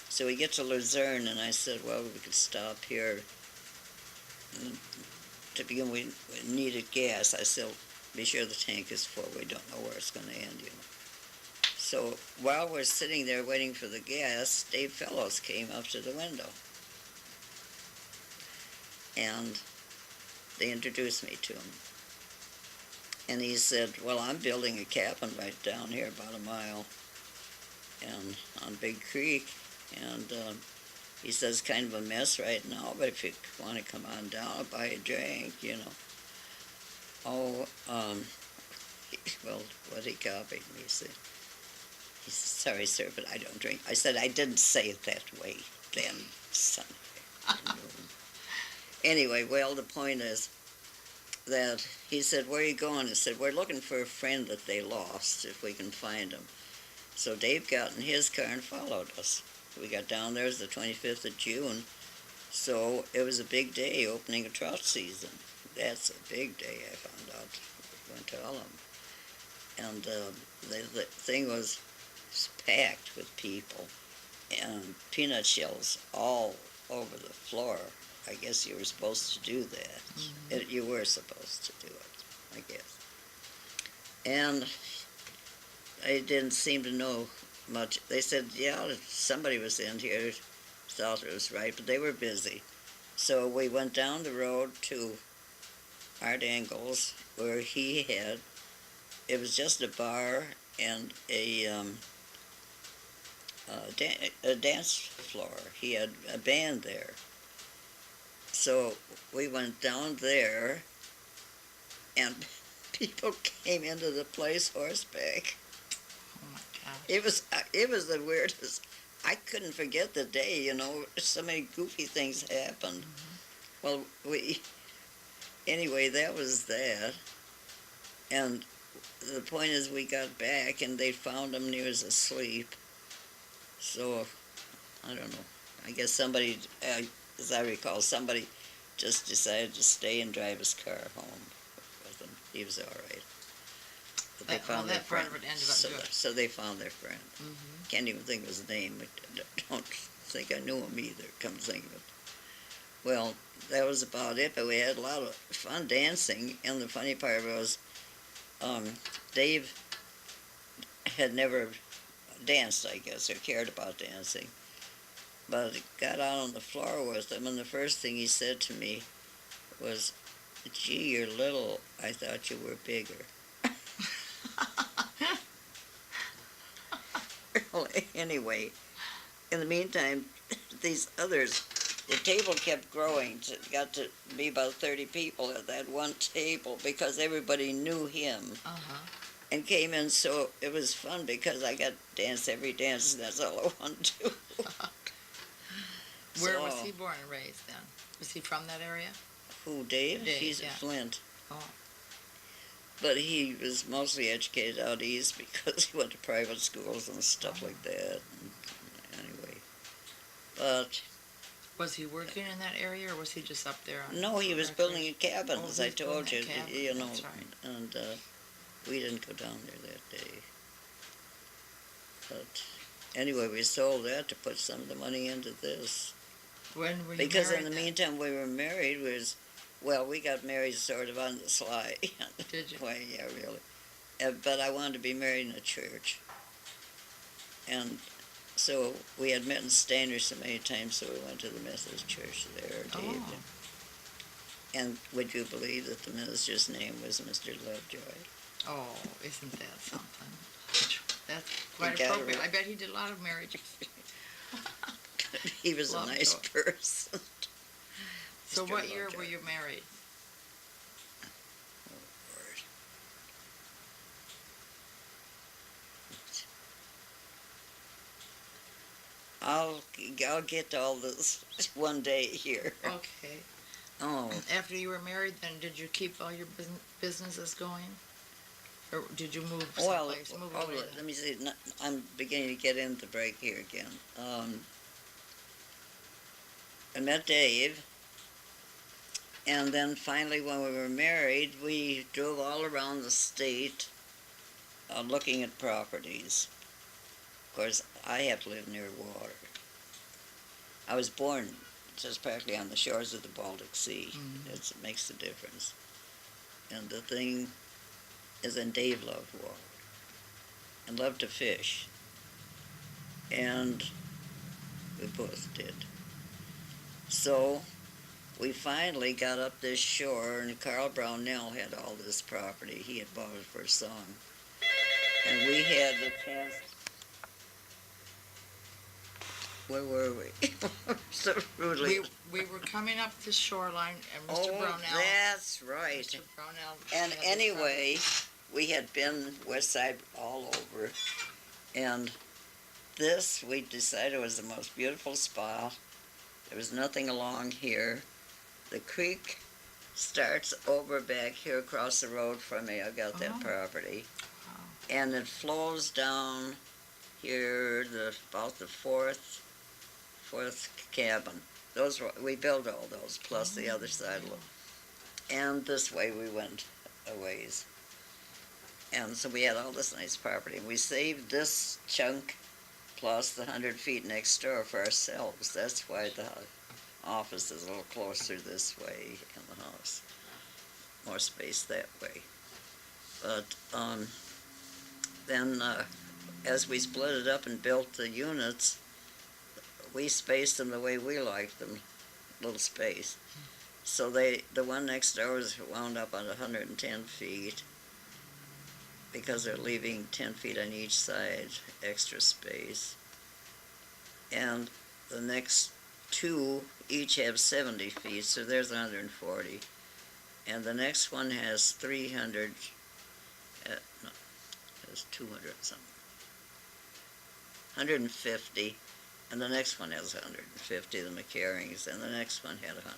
Speaker 1: So we get to Luzerne, and I said, "Well, we could stop here. And to begin, we needed gas." I said, "Be sure the tank is full. We don't know where it's going to end, you know." So while we're sitting there waiting for the gas, Dave Fellows came up to the window. And they introduced me to him. And he said, "Well, I'm building a cabin right down here about a mile and on Big Creek. And he says, kind of a mess right now, but if you want to come on down, I'll buy a drink, you know." Oh, well, what he copied me, he said, "Sorry, sir, but I don't drink." I said, "I didn't say it that way then, Sunday." Anyway, well, the point is that he said, "Where are you going?" I said, "We're looking for a friend that they lost, if we can find him." So Dave got in his car and followed us. We got down there, it was the 25th of June, so it was a big day, opening a trout season. That's a big day, I found out. We went to Ullum. And the thing was packed with people, and peanut shells all over the floor. I guess you were supposed to do that. You were supposed to do it, I guess. And I didn't seem to know much. They said, yeah, somebody was in here, thought it was right, but they were busy. So we went down the road to Art Engel's, where he had, it was just a bar and a dance floor. He had a band there. So we went down there, and people came into the place horseback.
Speaker 2: Oh my gosh.
Speaker 1: It was the weirdest. I couldn't forget the day, you know. So many goofy things happened. Well, anyway, that was that. And the point is, we got back, and they found him, and he was asleep. So, I don't know. I guess somebody, as I recall, somebody just decided to stay and drive his car home with him. He was all right. But they found their friend. So they found their friend. Can't even think of his name. I don't think I knew him either, come to think of it. Well, that was about it, but we had a lot of fun dancing, and the funny part was Dave had never danced, I guess, or cared about dancing, but I got out on the floor with him, and the first thing he said to me was, "Gee, you're little. I thought you were bigger." Well, anyway, in the meantime, these others, the table kept growing. It got to be about 30 people at that one table because everybody knew him and came in. So it was fun because I got to dance every dance, and that's all I wanted to do.
Speaker 2: Where was he born and raised then? Was he from that area?
Speaker 1: Who, Dave? He's at Flint.
Speaker 2: Oh.
Speaker 1: But he was mostly educated out east because he went to private schools and stuff like that. Anyway, but...
Speaker 2: Was he working in that area, or was he just up there?
Speaker 1: No, he was building a cabin, as I told you. You know,
Speaker 2: that's right.
Speaker 1: And we didn't go down there that day. But anyway, we sold that to put some of the money into this.
Speaker 2: When were you
Speaker 1: because
Speaker 2: married
Speaker 1: in the
Speaker 2: then?
Speaker 1: meantime, we were married. We got married sort of on the sly.
Speaker 2: Did you?
Speaker 1: Well, yeah, really. But I wanted to be married in a church. And so we had met in Stainer so many times, so we went to the Methodist church there, Dave.
Speaker 2: Oh.
Speaker 1: And would you believe that the minister's name was Mr. Lovejoy?
Speaker 2: Oh, isn't that something? That's quite
Speaker 1: He got
Speaker 2: appropriate.
Speaker 1: her-
Speaker 2: I bet he did a lot of marriages.
Speaker 1: He was a
Speaker 2: Love
Speaker 1: nice
Speaker 2: Joe.
Speaker 1: person.
Speaker 2: So
Speaker 1: Mr.
Speaker 2: what year
Speaker 1: Lovejoy.
Speaker 2: were you married?
Speaker 1: Lord. I'll I'll get to all this one day here.
Speaker 2: Okay.
Speaker 1: Oh,
Speaker 2: After you were married, then did you keep all your businesses going? Or did you move
Speaker 1: well,
Speaker 2: someplace? Move away
Speaker 1: let me see. I'm beginning to get into the break here again. I met Dave, and then finally, when we were married, we drove all around the state looking at properties. Of course, I have to live near water. I was born just practically on the shores of the Baltic Sea.
Speaker 2: Mhm.
Speaker 1: It makes a difference. And the thing is, and Dave loved water and loved to fish, and we both did. So we finally got up this shore, and Carl Brownell had all this property. He had bought it for a song, and we had the chance. Where were we? So rudely.
Speaker 2: We were coming up the shoreline, and Mr.
Speaker 1: Oh,
Speaker 2: Brownell.
Speaker 1: that's right.
Speaker 2: Mr. Brownell.
Speaker 1: And
Speaker 2: had this
Speaker 1: anyway, we had been west side all over, and this we decided was the most beautiful spot. There was nothing along here. The creek starts over back here across the road from me. I got that
Speaker 2: Oh.
Speaker 1: property.
Speaker 2: Wow.
Speaker 1: And it flows down here, about the fourth cabin. We built all those, plus the other side. And this way we went a ways. And so we had all this nice property. We saved this chunk plus the 100 feet next door for ourselves. That's why the office is a little closer this way in the house. More space that way. But then as we split it up and built the units, we spaced them the way we liked them, little space. So the one next door was wound up on 110 feet because they're leaving 10 feet on each side, extra space. And the next two each have 70 feet, so there's 140. And the next one has 300, no, has 200 something. 150, and the next one has 150, the McCarrings, and the next one had 100.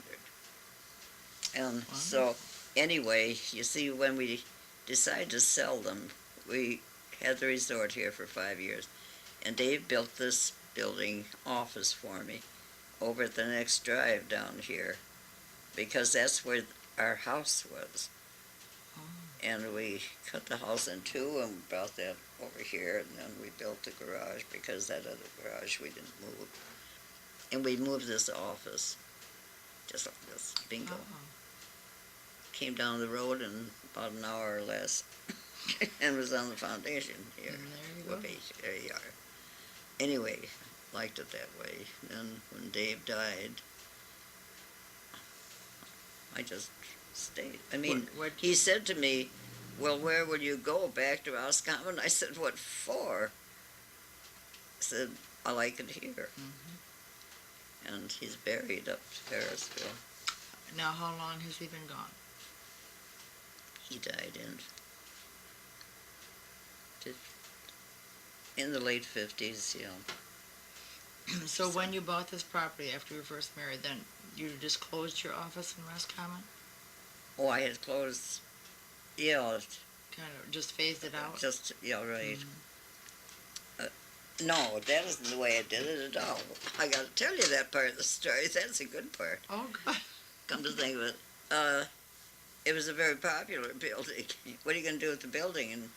Speaker 1: And so, anyway, you see, when we decided to sell them, we had the resort here for 5 years, and Dave built this building office for me over at the next drive down here, because that's where our house was. And we cut the house in two and brought that over here, and then we built the garage, because that other garage we didn't move. And we moved this office, just like this, bingo. Came down the road in about an hour or less, and was on the foundation here.
Speaker 2: And there you go.
Speaker 1: Whoopee, there you are. Anyway, liked it that way. Then when Dave died, I just stayed. I mean,
Speaker 2: What-
Speaker 1: he said to me, well, where will you go? Back to Roscommon? I said, what for? I said, I like it here. And he's buried up Ferrisville.
Speaker 2: Now, how long has he been gone?
Speaker 1: He died in the late 50s, yeah.
Speaker 2: So when you bought this property after you were first married, then you just closed your office in Roscommon?
Speaker 1: Oh, I had closed, yeah,
Speaker 2: Kind of just phased it out?
Speaker 1: just, yeah, right. No, that isn't the way I did it at all. I got to tell you that part of the story. That's a good part.
Speaker 2: Oh, good.
Speaker 1: Come to think of it, it was a very popular building. What are you going to do with the building? And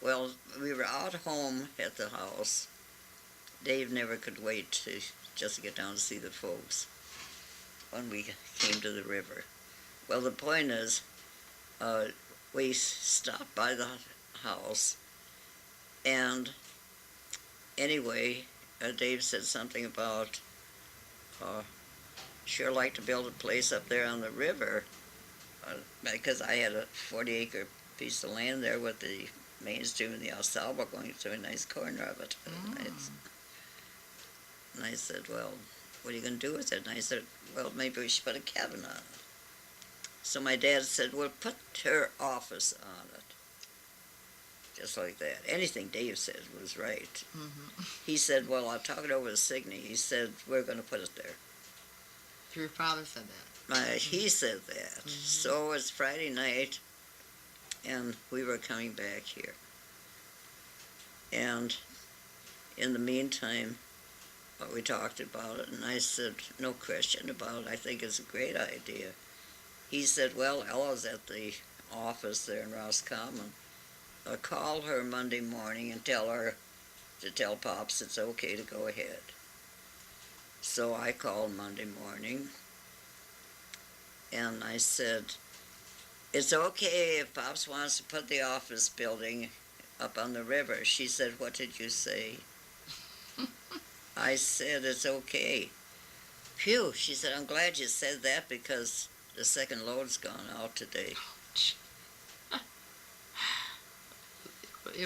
Speaker 1: well, we were out home at the house. Dave never could wait to just get down to see the folks when we came to the river. Well, the point is, we stopped by the house, and anyway, Dave said something about, sure like to build a place up there on the river, because I had a 40-acre piece of land there with the Main Street and the El Salvador going through a nice corner of it. And I said, well, what are you going to do with it? And I said, well, maybe we should put a cabin on it. So my dad said, well, put her office on it. Just like that. Anything Dave said was right.
Speaker 2: Mm-hmm.
Speaker 1: He said, well, I'll talk it over with Signe. He said, we're going to put it there.
Speaker 2: Your father said that?
Speaker 1: He said that. So it's Friday night, and we were coming back here. And in the meantime, we talked about it, and I said, no question about it. I think it's a great idea. He said, well, Ella's at the office there in Roscommon. Call her Monday morning and tell her to tell Pops it's okay to go ahead. So I called Monday morning, and I said, it's okay if Pops wants to put the office building up on the river. She said, what did you say? I said, it's okay. Phew, she said, I'm glad you said that because the second load's gone out today.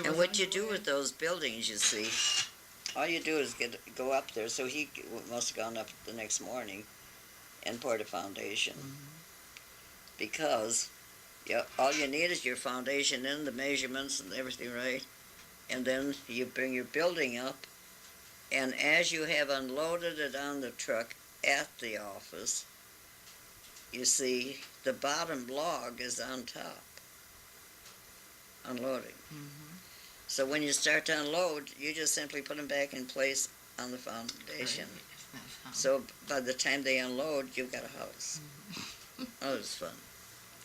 Speaker 1: And what you do with those buildings, you see, all you do is go up there. So he must have gone up the next morning and poured a foundation. Because all you need is your foundation in, the measurements and everything right. And then you bring your building up. And as you have unloaded it on the truck at the office, you see the bottom log is on top, unloading. So when you start to unload, you just simply put them back in place on the foundation. So by the time they unload, you've got a house. Oh, it was fun.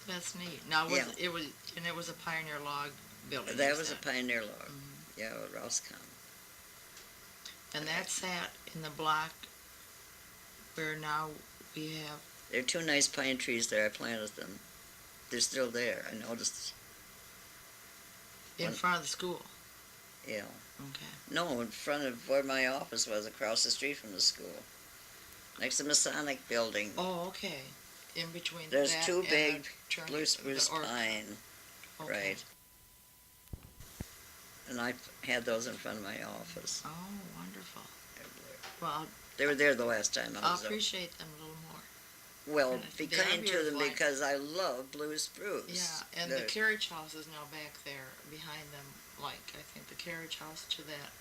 Speaker 2: That's neat. Now, it was a Pioneer log building.
Speaker 1: That was a Pioneer log. Yeah, Roscommon.
Speaker 2: And that sat in the block where now we have...
Speaker 1: There are two nice pine trees there. I planted them. They're still there. I noticed.
Speaker 2: In front of the school?
Speaker 1: Yeah.
Speaker 2: Okay.
Speaker 1: No, in front of where my office was, across the street from the school. Next to the Masonic building.
Speaker 2: Oh, okay. In between
Speaker 1: There's
Speaker 2: that
Speaker 1: two big
Speaker 2: and
Speaker 1: blue spruce pine.
Speaker 2: Okay.
Speaker 1: Right. And I had those in front of my office.
Speaker 2: Oh, wonderful. Well,
Speaker 1: they were there the last time I
Speaker 2: I'll
Speaker 1: was
Speaker 2: appreciate them a little more.
Speaker 1: Well, be kind to them because I love blue spruce.
Speaker 2: Yeah, and the carriage house is now back there behind them, like I think the carriage house to that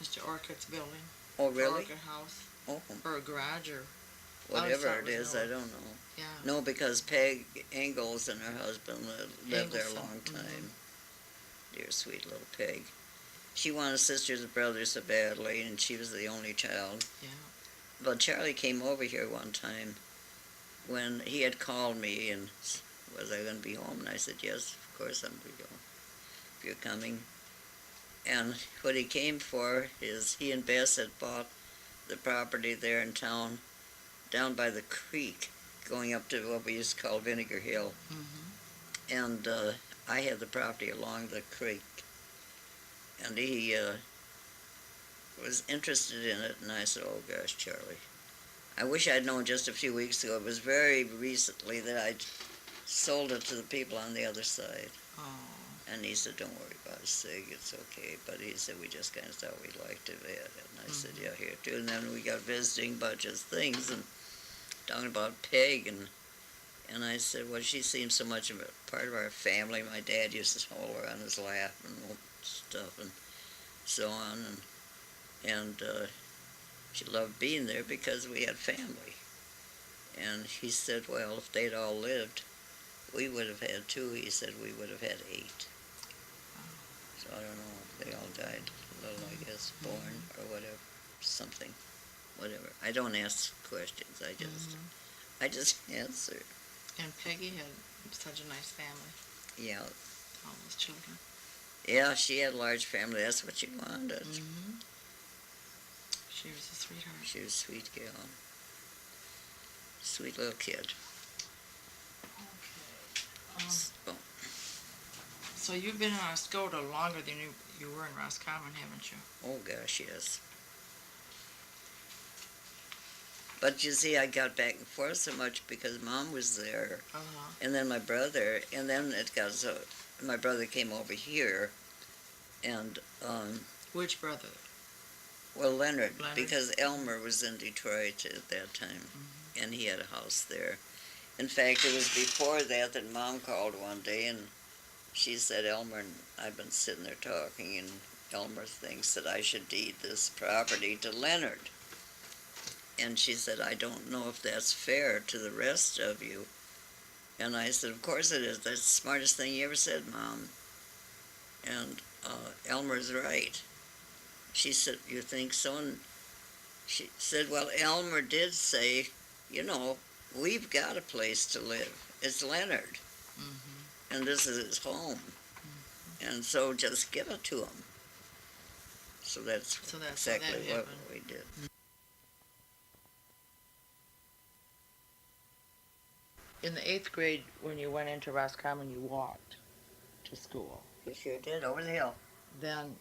Speaker 2: Mr. Orcutt's building.
Speaker 1: Oh, really?
Speaker 2: Orcutt house.
Speaker 1: Oh.
Speaker 2: Or a garage or...
Speaker 1: Whatever it is, I don't know.
Speaker 2: Yeah.
Speaker 1: No, because Peg Ingalls and her husband lived there a long time. Dear sweet little Peg. She wanted sisters and brothers so badly, and she was the only child.
Speaker 2: Yeah.
Speaker 1: But Charlie came over here one time when he had called me and was I going to be home? And I said, yes, of course I'm going to go if you're coming. And what he came for is he and Bess had bought the property there in town down by the creek going up to what we used to call Vinegar Hill. And I had the property along the creek. And he was interested in it, and I said, oh gosh, Charlie, I wish I'd known just a few weeks ago. It was very recently that I'd sold it to the people on the other side.
Speaker 2: Oh.
Speaker 1: And he said, don't worry about it, Sig, it's okay. But he said, we just kind of thought we'd like to have it. And I said, yeah, here too. And then we got visiting a bunch of things and talking about Peg. And I said, well, she seems so much of a part of our family. My dad used to hold her on his lap and stuff and so on. And she loved being there because we had family. And he said, well, if they'd all lived, we would have had two. He said we would have had 8. So I don't know. They all died little, I guess, born or whatever, something, whatever. I don't ask questions. I just answer.
Speaker 2: And Peggy had such a nice family.
Speaker 1: Yeah.
Speaker 2: All those children.
Speaker 1: Yeah, she had a large family. That's what she wanted.
Speaker 2: She was a sweetheart.
Speaker 1: She was a sweet gal. Sweet little kid.
Speaker 2: Okay. So you've been in Oscoda longer than you were in Roscommon, haven't you?
Speaker 1: Oh, gosh, yes. But you see, I got back and forth so much because Mom was there,
Speaker 2: Uh-huh.
Speaker 1: and then my brother, and then it got so, my brother came over here, and,
Speaker 2: Which brother?
Speaker 1: well, Leonard,
Speaker 2: Leonard?
Speaker 1: because Elmer was in Detroit at that time,
Speaker 2: Mhm.
Speaker 1: and he had a house there. In fact, it was before that that Mom called one day, and she said, Elmer and I've been sitting there talking, and Elmer thinks that I should deed this property to Leonard. And she said, I don't know if that's fair to the rest of you. And I said, of course it is. That's the smartest thing you ever said, Mom. And Elmer's right. She said, you think so? And she said, well, Elmer did say, you know, we've got a place to live. It's Leonard.
Speaker 2: Mm-hmm.
Speaker 1: And this is his home. And so just give it to him. So that's
Speaker 2: So that's
Speaker 1: exactly
Speaker 2: how that
Speaker 1: what
Speaker 2: happened.
Speaker 1: we did.
Speaker 2: In the 8th grade, when you went into Roscommon, you walked to school.
Speaker 1: You sure did, over the hill.
Speaker 2: Then,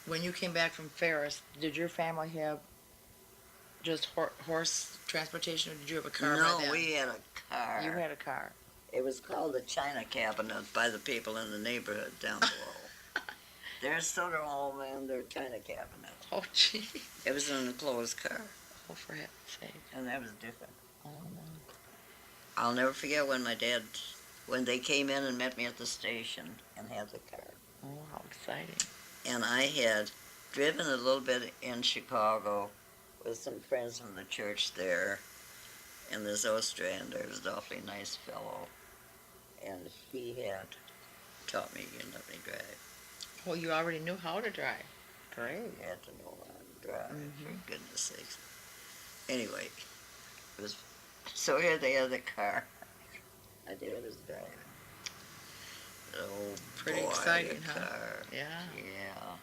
Speaker 2: when you came back from Ferris, did your family have just horse transportation, or did you have a car by
Speaker 1: No,
Speaker 2: then?
Speaker 1: we had a car.
Speaker 2: You had a car.
Speaker 1: It was called the China Cabinet by the people in the neighborhood down below. There's Soderholm and their China Cabinet.
Speaker 2: Oh, gee.
Speaker 1: It was an enclosed car,
Speaker 2: Oh, for heaven's sake.
Speaker 1: and that was different.
Speaker 2: Oh, no.
Speaker 1: I'll never forget when they came in and met me at the station and had the car.
Speaker 2: Oh, how exciting.
Speaker 1: And I had driven a little bit in Chicago with some friends from the church there, and this Ostrander was an awfully nice fellow, and he had taught me and let me drive.
Speaker 2: Oh, you already knew how to drive. Great.
Speaker 1: You had to know how to drive,
Speaker 2: Mhm.
Speaker 1: for goodness sakes. Anyway, it was, so here they had the car. I did was driving. Oh,
Speaker 2: Pretty
Speaker 1: boy,
Speaker 2: exciting,
Speaker 1: the
Speaker 2: huh?
Speaker 1: car.
Speaker 2: Yeah.
Speaker 1: Yeah.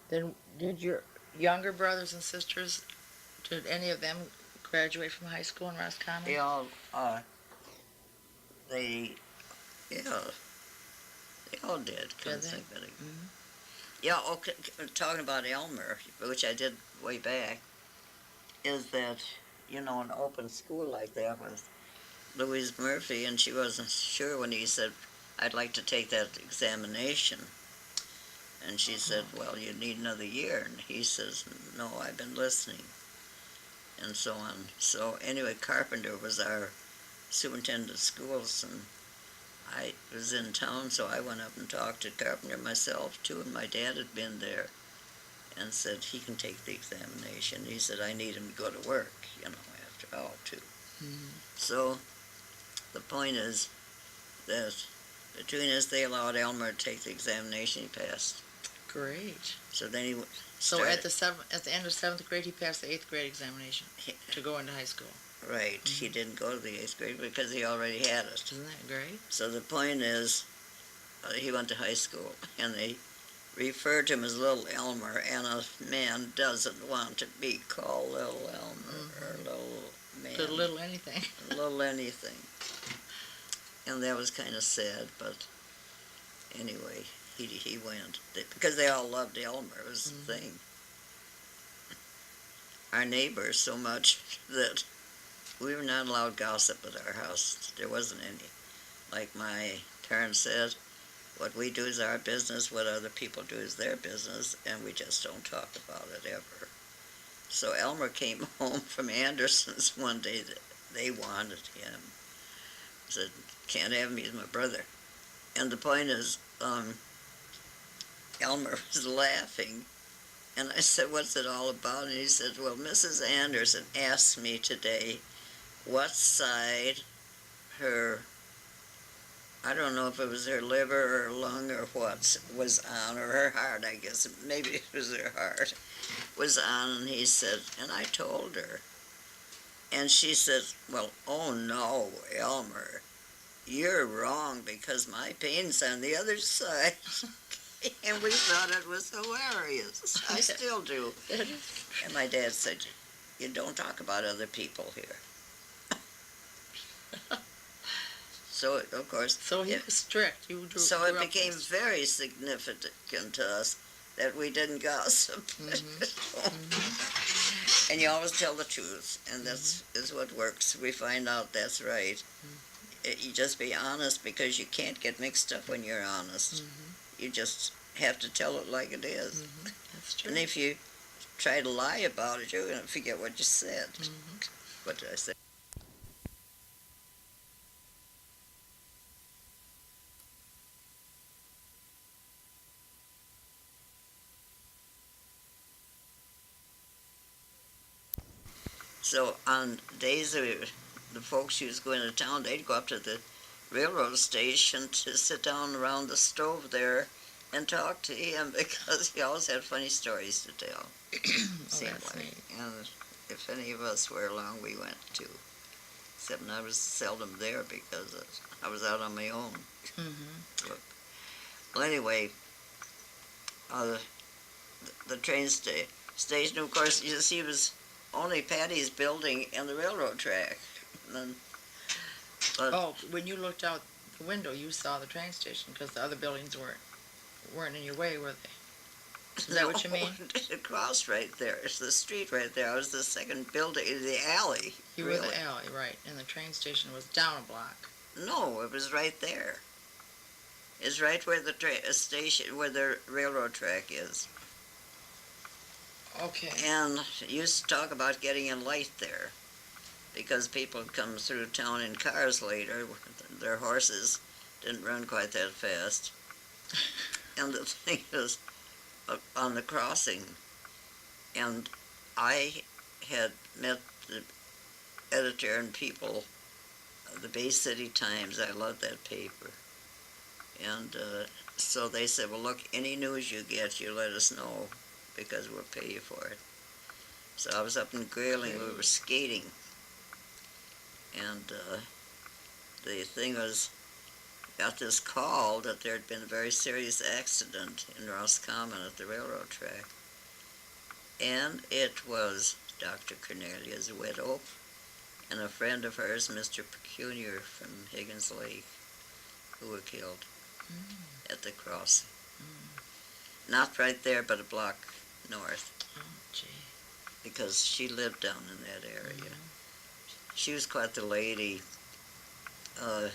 Speaker 2: Then, did your younger brothers and sisters, did any of them graduate from high school in Roscommon?
Speaker 1: They all, they, yeah, they all did. Couldn't
Speaker 2: Did they?
Speaker 1: think of it.
Speaker 2: Mhm.
Speaker 1: Yeah, okay, talking about Elmer, which I did way back, is that, you know, an open school like that with Louise Murphy, and she wasn't sure when he said, I'd like to take that examination. And she said, well, you need another year. And he says, no, I've been listening. And so on. So anyway, Carpenter was our superintendent of schools, and I was in town, so I went up and talked to Carpenter myself, too, and my dad had been there and said he can take the examination. He said, I need him to go to work, you know, after all, too.
Speaker 2: Mhm.
Speaker 1: So the point is that between us, they allowed Elmer to take the examination. He passed.
Speaker 2: Great.
Speaker 1: So then he
Speaker 2: So
Speaker 1: started.
Speaker 2: at the end of 7th grade, he passed the 8th grade examination to go into high school.
Speaker 1: Right, he didn't go to the 8th grade because he already had it.
Speaker 2: Isn't that great?
Speaker 1: So the point is, he went to high school, and they referred to him as Little Elmer, and a man doesn't want to be called Little Elmer or Little Man.
Speaker 2: Little anything.
Speaker 1: Little anything. And that was kind of sad, but anyway, he went. Because they all loved Elmer, it was the thing. Our neighbors so much that we were not allowed gossip at our house. There wasn't any. Like my parents said, what we do is our business, what other people do is their business, and we just don't talk about it ever. So Elmer came home from Anderson's one day that they wanted him. Said, can't have him, he's my brother. And the point is, Elmer was laughing, and I said, what's it all about? And he said, well, Mrs. Anderson asked me today what side her, I don't know if it was her liver or lung or what was on, or her heart, I guess, maybe it was her heart, was on, and he said, and I told her. And she says, well, oh no, Elmer, you're wrong because my pain's on the other side. And we thought it was hilarious. I still do. And my dad said, you don't talk about other people here. So, of course.
Speaker 2: So he was strict.
Speaker 1: So it became very significant to us that we didn't gossip. And you always tell the truth, and that's is what works. We find out that's right. You just be honest because you can't get mixed up when you're honest. You just have to tell it like it is.
Speaker 2: That's true.
Speaker 1: And if you try to lie about it, you're going to forget what you said. What did I say? So on days of the folks who was going to town, they'd go up to the railroad station to sit down around the stove there and talk to him because he always had funny stories to tell. Seemed
Speaker 2: that's
Speaker 1: like.
Speaker 2: neat.
Speaker 1: And if any of us were along, we went too. Except I was seldom there because I was out on my own. Well, anyway, the train station, of course, you see, was only Patty's building and the railroad track. And then,
Speaker 2: Oh, when you looked out the window, you saw the train station because the other buildings weren't in your way, were they? Is that what you mean?
Speaker 1: It crossed right there. It's the street right there. I was the second building, the alley.
Speaker 2: You were the alley, right, and the train station was down a block.
Speaker 1: No, it was right there. It's right where the station, where the railroad track is.
Speaker 2: Okay.
Speaker 1: And used to talk about getting a light there because people come through town in cars later. Their horses didn't run quite that fast. And the thing is, on the crossing, and I had met the editor and people of the Bay City Times. I loved that paper. And so they said, well, look, any news you get, you let us know because we'll pay you for it. So I was up in Grayling, we were skating. And the thing was, got this call that there had been a very serious accident in Roscommon at the railroad track. And it was Dr. Cornelia's widow and a friend of hers, Mr. Pecuniar from Higgins Lake, who were killed at the crossing. Not right there, but a block north.
Speaker 2: Oh, gee.
Speaker 1: Because she lived down in that area. She was quite the lady.
Speaker 2: I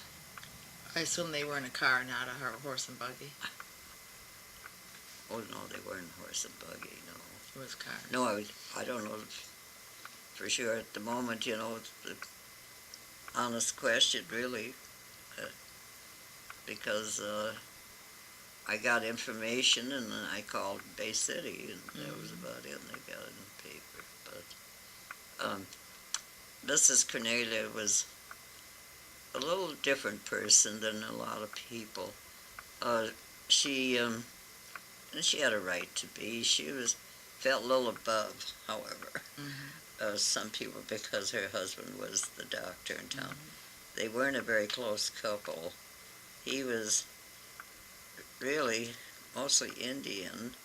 Speaker 2: assume they were in a car, not a horse and buggy.
Speaker 1: Oh no, they weren't horse and buggy. No.
Speaker 2: It was car.
Speaker 1: No, I don't know for sure at the moment. You know, it's the honest question, really, because I got information and then I called Bay City, and that was about it. And they got it in the paper. But Mrs. Cornelia was a little different person than a lot of people. She had a right to be. She felt a little above, however, some people, because her husband was the doctor in town. They weren't a very close couple. He was really mostly Indian,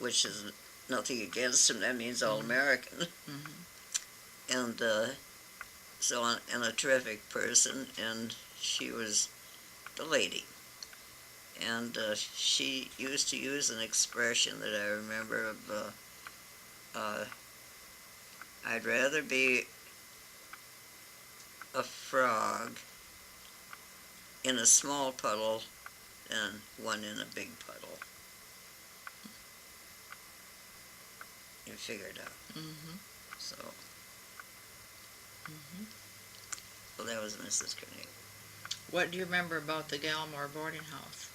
Speaker 1: which is nothing against him. That means all American. And and a terrific person, and she was the lady. And she used to use an expression that I remember of, I'd rather be a frog in a small puddle than one in a big puddle. You figure it out. So that was Mrs. Cornelia.
Speaker 2: What do you remember about the Gallimore boarding house?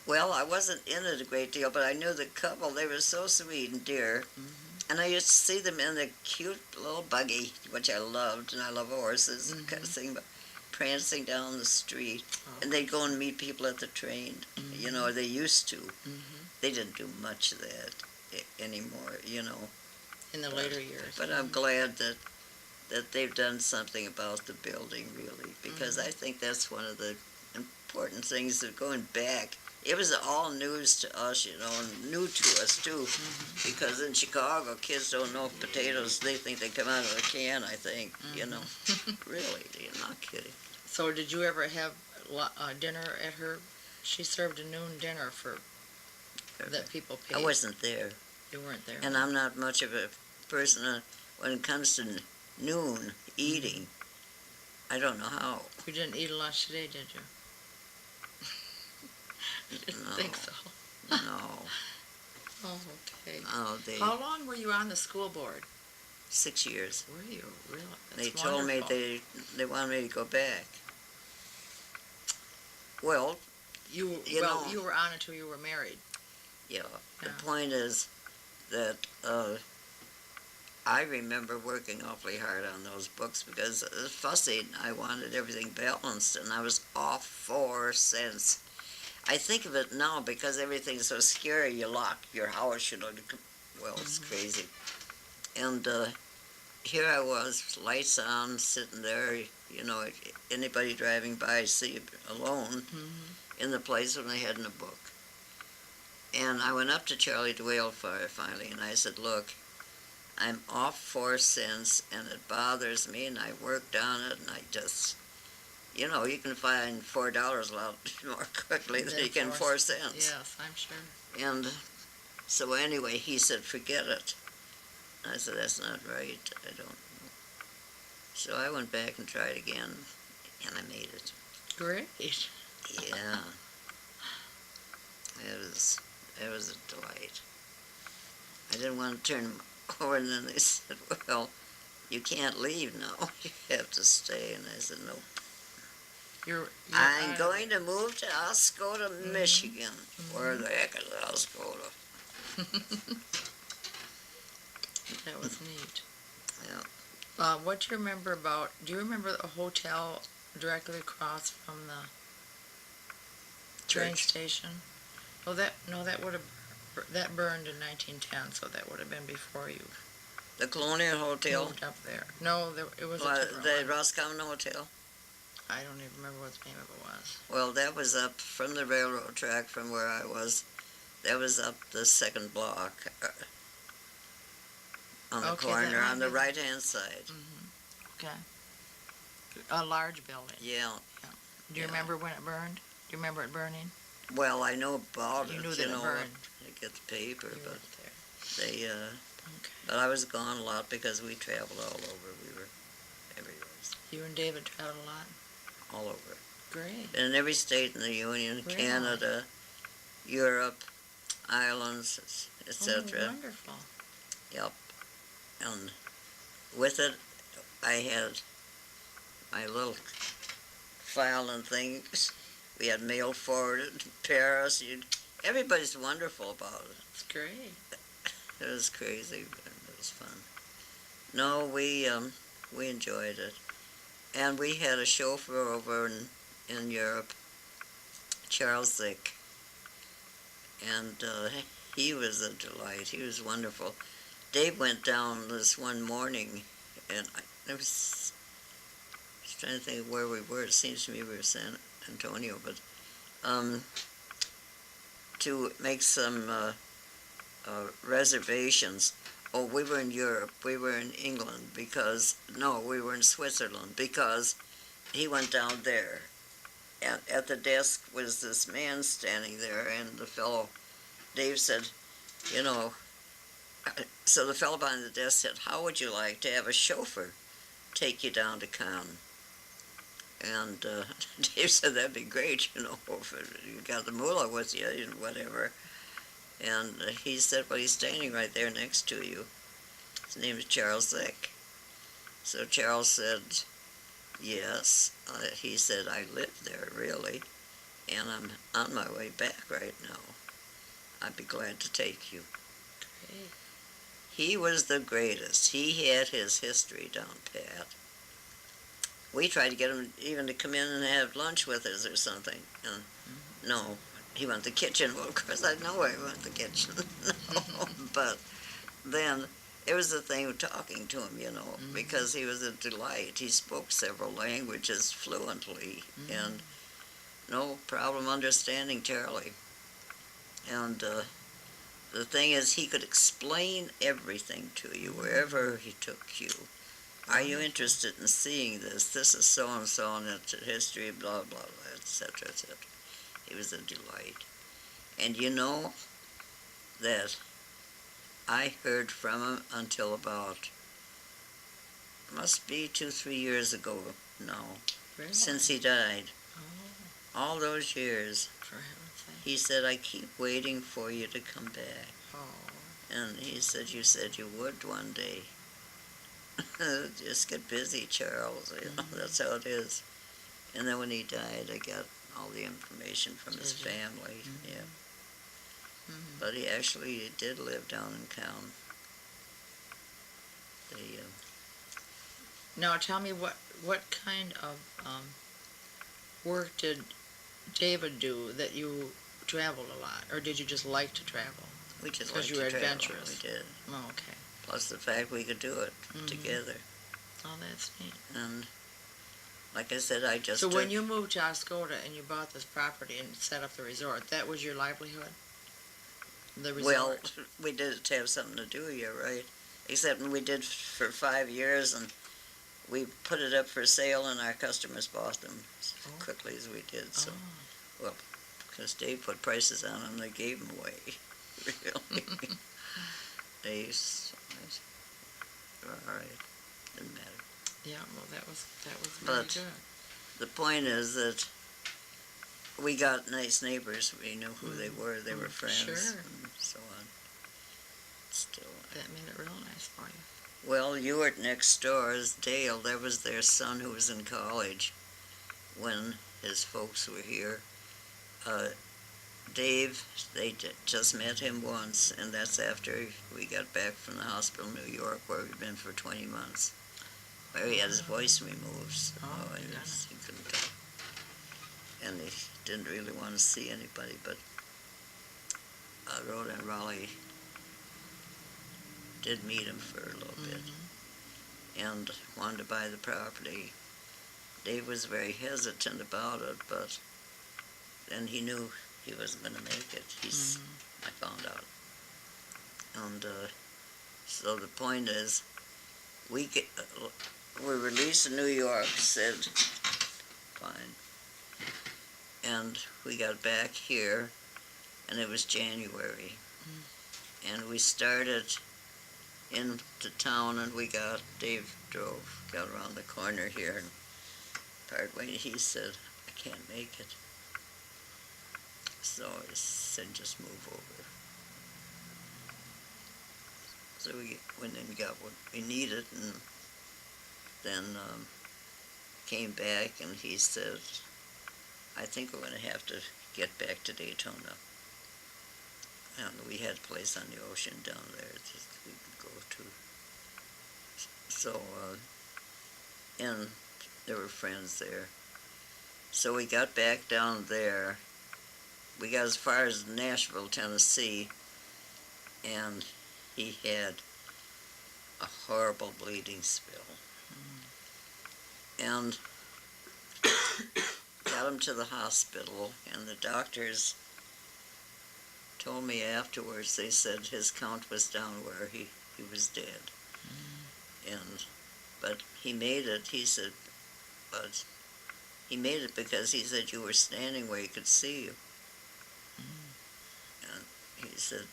Speaker 1: Well, I wasn't in it a great deal, but I knew the couple. They were so sweet and dear. And I used to see them in the cute little buggy, which I loved, and I love horses, kind of thing, but prancing down the street. And they'd go and meet people at the train. You know, they used to. They didn't do much of that anymore, you know.
Speaker 2: In the later years.
Speaker 1: But I'm glad that they've done something about the building, really, because I think that's one of the important things of going back. It was all news to us, you know, and new to us, too, because in Chicago, kids don't know potatoes. They think they come out of a can, I think, you know. Really, you're not kidding.
Speaker 2: So did you ever have dinner at her? She served a noon dinner for that people paid.
Speaker 1: I wasn't there.
Speaker 2: You weren't there.
Speaker 1: And I'm not much of a person when it comes to noon eating. I don't know how.
Speaker 2: You didn't eat a lunch today, did you? Didn't
Speaker 1: No,
Speaker 2: think so.
Speaker 1: no.
Speaker 2: Oh, okay.
Speaker 1: Oh,
Speaker 2: How long were you on the school board?
Speaker 1: 6 years.
Speaker 2: Were you really?
Speaker 1: They
Speaker 2: That's
Speaker 1: told me
Speaker 2: wonderful.
Speaker 1: they wanted me to go back. Well,
Speaker 2: You
Speaker 1: you
Speaker 2: well,
Speaker 1: know,
Speaker 2: you were on until you were married.
Speaker 1: yeah.
Speaker 2: Yeah.
Speaker 1: The point is that I remember working awfully hard on those books because it was fussy. And I wanted everything balanced, and I was off 4 cents. I think of it now because everything's so scary. You lock your house, you know. Well, it's crazy. And here I was, lights on, sitting there. You know, anybody driving by see you alone in the place when I hadn't a book. And I went up to Charlie Dwayne finally, and I said, "Look, I'm off 4 cents, and it bothers me, and I worked on it, and I just, you know, you can find $4 a lot more quickly than you can 4 cents."
Speaker 2: Yes, I'm sure.
Speaker 1: And so anyway, he said, "Forget it." I said, "That's not right. I don't know." So I went back and tried again, and I made it.
Speaker 2: Great.
Speaker 1: Yeah, it was a delight. I didn't want to turn them over, and then they said, "Well, you can't leave now. You have to stay." And I said, "No. I'm going to move to Oscoda, Michigan." Where the heck is Oscoda?
Speaker 2: That was neat.
Speaker 1: Yeah.
Speaker 2: What do you remember about? Do you remember a hotel directly across from the train
Speaker 1: Church.
Speaker 2: station? Oh, that would have that burned in 1910, so that would have been before you
Speaker 1: The Colonial Hotel.
Speaker 2: moved up there. No, it was a different
Speaker 1: The
Speaker 2: one.
Speaker 1: Roscommon Hotel.
Speaker 2: I don't even remember what the name of it was.
Speaker 1: Well, that was up from the railroad track from where I was. That was up the second block on the
Speaker 2: Okay, that
Speaker 1: corner
Speaker 2: might
Speaker 1: on the
Speaker 2: be-
Speaker 1: right-hand side.
Speaker 2: Okay. A large building.
Speaker 1: Yeah.
Speaker 2: Do you
Speaker 1: Yeah.
Speaker 2: remember when it burned? Do you remember it burning?
Speaker 1: Well, I know about
Speaker 2: You
Speaker 1: it.
Speaker 2: knew that it
Speaker 1: know,
Speaker 2: burned.
Speaker 1: I get the paper,
Speaker 2: You
Speaker 1: but
Speaker 2: weren't there.
Speaker 1: they.
Speaker 2: Okay.
Speaker 1: But I was gone a lot because we traveled all over. We were everywhere,
Speaker 2: You and David traveled a lot.
Speaker 1: all over.
Speaker 2: Great.
Speaker 1: In every state in the Union,
Speaker 2: Really?
Speaker 1: Canada, Europe, islands,
Speaker 2: Oh,
Speaker 1: etc.
Speaker 2: wonderful.
Speaker 1: Yep. And with it, I had my little file and things. We had mail forwarded to Paris. Everybody's wonderful about it.
Speaker 2: That's great.
Speaker 1: It was crazy, but it was fun. No, we enjoyed it, and we had a chauffeur over in Europe, Charles Zick, and he was a delight. He was wonderful. Dave went down this one morning, and I was trying to think of where we were. It seems to me we were San Antonio, but to make some reservations. Oh, we were in Europe. We were in England we were in Switzerland because he went down there. At the desk was this man standing there, and the fellow, Dave said, you know, so the fellow behind the desk said, "How would you like to have a chauffeur take you down to Cannes?" And Dave said, "That'd be great, you know, if you got the mullah with you, and whatever." And he said, "Well, he's standing right there next to you. His name is Charles Zick." So Charles said, "Yes." He said, "I live there, really, and I'm on my way back right now. I'd be glad to take you."
Speaker 2: Great.
Speaker 1: He was the greatest. He had his history down pat. We tried to get him even to come in and have lunch with us or something. And no, he went to the kitchen. Well, of course, I know where he went to the kitchen. No, but then it was the thing of talking to him, you know, because he was a delight. He spoke several languages fluently and no problem understanding Charlie. And the thing is, he could explain everything to you wherever he took you. Are you interested in seeing this? This is so-and-so, and it's a history, blah, blah, blah, etc., etc. He was a delight. And you know that I heard from him until about, must be 2, 3 years ago now,
Speaker 2: Really?
Speaker 1: since he died.
Speaker 2: Oh,
Speaker 1: All those years,
Speaker 2: for heaven's sake.
Speaker 1: he said, I keep waiting for you to come back.
Speaker 2: Oh.
Speaker 1: And he said you would one day. Just get busy, Charles. That's how it is. And then when he died, I got all the information from his
Speaker 2: Did you?
Speaker 1: family.
Speaker 2: Mhm.
Speaker 1: Yeah.
Speaker 2: Mhm.
Speaker 1: But he actually did live down in town. They,
Speaker 2: Now tell me what kind of work did David do that you traveled a lot, or did you just like to travel?
Speaker 1: we just
Speaker 2: Because
Speaker 1: liked
Speaker 2: you were
Speaker 1: to travel.
Speaker 2: adventurous.
Speaker 1: We did.
Speaker 2: Oh, okay.
Speaker 1: Plus the fact we could do it
Speaker 2: Mhm.
Speaker 1: together.
Speaker 2: Oh, that's neat.
Speaker 1: And like I said, I just
Speaker 2: So when
Speaker 1: took-
Speaker 2: you moved to Oscoda and you bought this property and set up the resort, that was your livelihood? The
Speaker 1: well,
Speaker 2: resort?
Speaker 1: we did have something to do, you're right. Except we did for 5 years, and we put it up for sale, and our customers bought them as
Speaker 2: Oh.
Speaker 1: quickly as we did. So,
Speaker 2: Oh.
Speaker 1: because Dave put prices on them, they gave them away. Really, they. All right, didn't matter.
Speaker 2: Yeah, well, that was very
Speaker 1: But-
Speaker 2: good.
Speaker 1: The point is that we got nice neighbors. We knew who they were. They were friends,
Speaker 2: Sure.
Speaker 1: and so on. Still.
Speaker 2: That made it real nice for you.
Speaker 1: Well, you were next door is Dale. That was their son who was in college when his folks were here. Dave, they just met him once, and that's after we got back from the hospital in New York, where we'd been for 20 months, where he had his voice removed. So
Speaker 2: Oh,
Speaker 1: he,
Speaker 2: yeah.
Speaker 1: he couldn't talk. And he didn't really want to see anybody, but Rhoda and Raleigh did meet him for a little bit and wanted to buy the property. Dave was very hesitant about it, but then he knew he wasn't going to make it. I found out. And so the point is, we were released in New York, said, fine. And we got back here, and it was January. And we started into town, and Dave got around the corner here, and partway he said, I can't make it. So I said, just move over. So we went and got what we needed, and then came back, and he said, I think we're going to have to get back to Daytona. And we had a place on the ocean down there that we could go to. So, and there were friends there. So we got back down there. We got as far as Nashville, Tennessee, and he had a horrible bleeding spill. And got him to the hospital, and the doctors told me afterwards, they said his count was down where he was dead. But he made it, he said, but he made it because he said you were standing where he could see you. And he said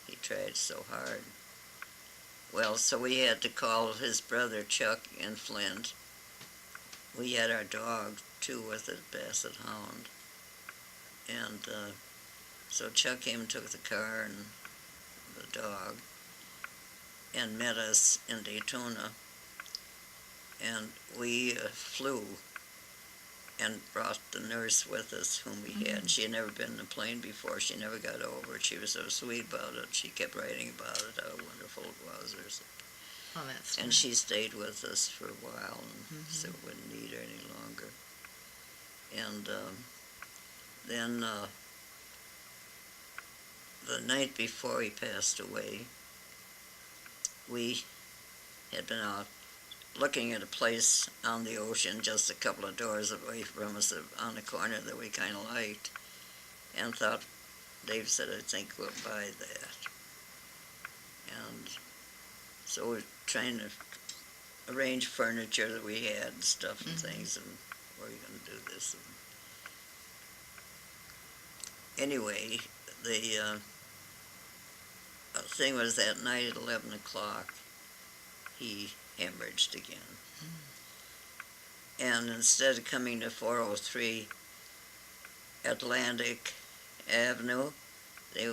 Speaker 1: he tried so hard. Well, so we had to call his brother Chuck in Flint. We had our dog too with a basset hound. And so Chuck came and took the car and the dog and met us in Daytona. And we flew and brought the nurse with us whom we had. She had never been in a plane before. She never got over it. She was so sweet about it. She kept writing about it, how wonderful it was.
Speaker 2: Oh, that's
Speaker 1: And
Speaker 2: nice.
Speaker 1: she stayed with us for a while, and so we wouldn't need her any longer. And then the night before he passed away, we had been out looking at a place on the ocean just a couple of doors away from us on a corner that we kind of liked, and thought, Dave said, I think we'll buy that. And so we're trying to arrange furniture that we had and stuff and things, and where are you going to do this? And anyway, the thing was that night at 11 o'clock, he hemorrhaged again. And instead of coming to 403 Atlantic Avenue, they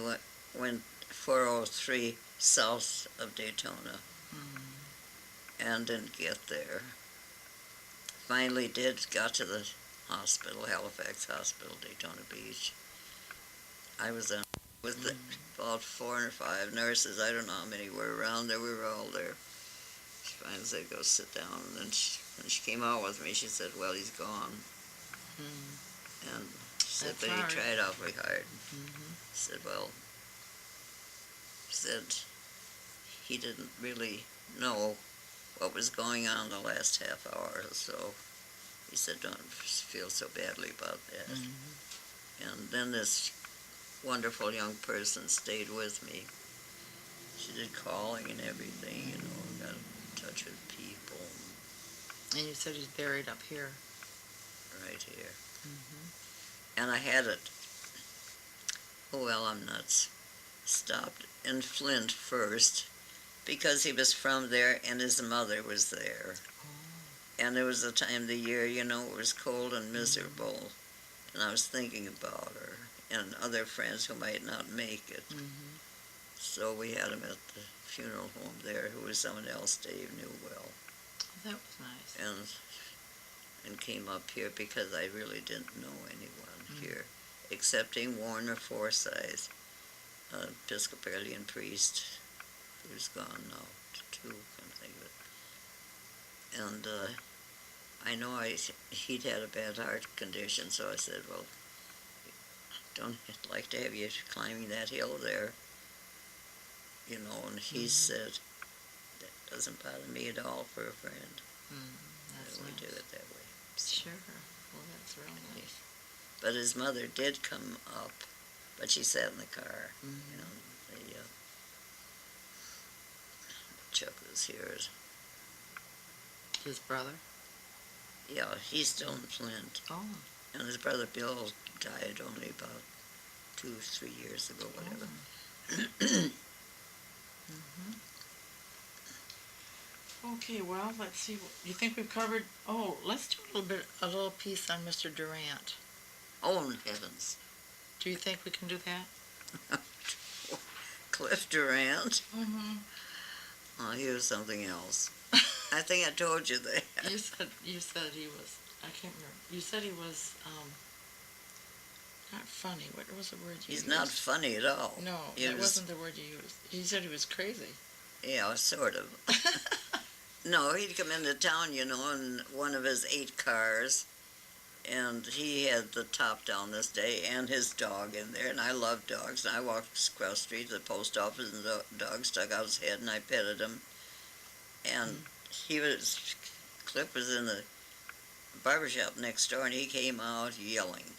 Speaker 1: went 403 south of Daytona and didn't get there. Finally got to the hospital, Halifax Hospital, Daytona Beach. I was on with about 4 or 5 nurses. I don't know how many were around there. We were all there. She finally said, "Go sit down." And then when she came out with me, she said, "Well, he's gone." And she said,
Speaker 2: That's
Speaker 1: "But
Speaker 2: hard.
Speaker 1: he tried awfully hard." She said, "Well," she said, "he didn't really know what was going on the last half hour or so." He said, "Don't feel so badly about that." And then this wonderful young person stayed with me. She did calling and everything, got in touch with people.
Speaker 2: And you said he's buried up here.
Speaker 1: Right here. And I had it, oh well, I'm nuts, stopped in Flint first because he was from there and his mother was there. And there was a time of the year, it was cold and miserable. And I was thinking about her and other friends who might not make it. So we had him at the funeral home there, who was someone else Dave knew well.
Speaker 2: That was nice.
Speaker 1: And came up here because I really didn't know anyone here, excepting Warner Forsyth, an Episcopalian priest who's gone now, too, can't think of it. And I know he'd had a bad heart condition, so I said, "Well, don't like to have you climbing that hill there." And he said, "That doesn't bother me at all for a friend."
Speaker 2: That's
Speaker 1: we
Speaker 2: nice.
Speaker 1: do it that way.
Speaker 2: Sure. Well, that's really nice.
Speaker 1: But his mother did come up, but she sat in the car. Chuck was here.
Speaker 2: His brother?
Speaker 1: Yeah, he's still in Flint.
Speaker 2: Oh.
Speaker 1: And his brother Bill died only about 2 or 3 years ago, whatever.
Speaker 2: Okay, well, let's see. You think we've covered? Oh, let's do a little piece on Mr. Durant.
Speaker 1: Oh, heavens.
Speaker 2: Do you think we can do that?
Speaker 1: Cliff Durant? Oh, he was something else. I think I told you that.
Speaker 2: You said he was, I can't remember. You said he was, not funny. What was the word you used?
Speaker 1: He's not funny at all.
Speaker 2: No, that wasn't the word you used. You said he was crazy.
Speaker 1: Yeah, sort of. No, he'd come into town, in one of his 8 cars, and he had the top down this day and his dog in there, and I love dogs. And I walked across the street to the post office, and the dog stuck out his head, and I petted him. And Cliff was in the barbershop next door, and he came out yelling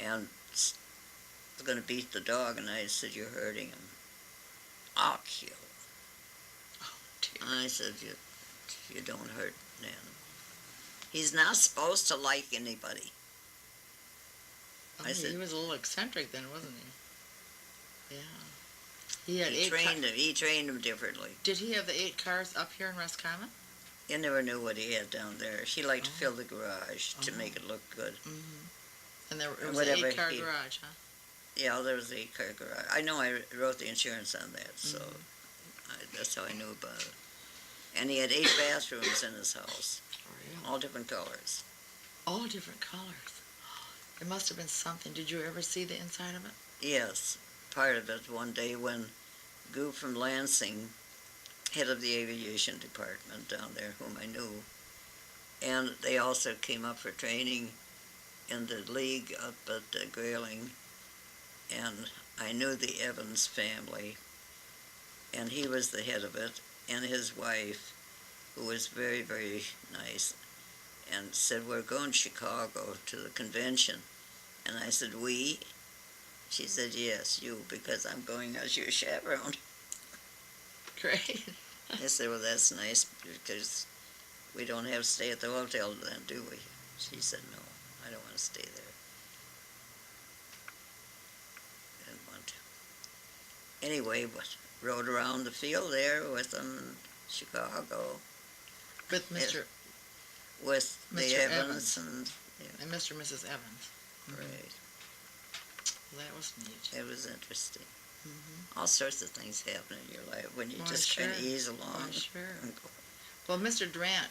Speaker 1: and was going to beat the dog, and I said, "You're hurting him. I'll kill him." I said, you don't hurt an animal. He's not supposed to like anybody.
Speaker 2: I said, he was a little eccentric then, wasn't he? Yeah.
Speaker 1: He trained him differently.
Speaker 2: Did he have the 8 cars up here in Roscommon?
Speaker 1: You never knew what he had down there. He liked to fill the garage to make it look good.
Speaker 2: And it was an 8-car garage, huh?
Speaker 1: Yeah, there was an 8-car garage. I know I wrote the insurance on that, so that's how I knew about it. And he had 8 bathrooms in his house, all different colors.
Speaker 2: All different colors. It must have been something. Did you ever see the inside of it?
Speaker 1: Yes, part of it one day when Goo from Lansing, head of the aviation department down there, whom I knew, and they also came up for training in the league up at Grayling, and I knew the Evans family, and he was the head of it, and his wife, who was very, very nice, and said, "We're going to Chicago to the convention." And I said, "We?" She said, "Yes, you, because I'm going as your chaperone."
Speaker 2: Great.
Speaker 1: I said, "Well, that's nice, because we don't have to stay at the hotel then, do we?" She said, "No, I don't want to stay there." I didn't want to. anyway, rode around the field there with them in Chicago
Speaker 2: With Mr.
Speaker 1: with the
Speaker 2: Mr.
Speaker 1: Evans
Speaker 2: Evans.
Speaker 1: and
Speaker 2: and Mr. and Mrs. Evans.
Speaker 1: right.
Speaker 2: Well, that was neat.
Speaker 1: It was interesting.
Speaker 2: Mm-hmm.
Speaker 1: All sorts of things happen in your life when you
Speaker 2: Why,
Speaker 1: just kind of
Speaker 2: sure.
Speaker 1: ease along.
Speaker 2: Why, sure.
Speaker 1: and go.
Speaker 2: Well, Mr. Durant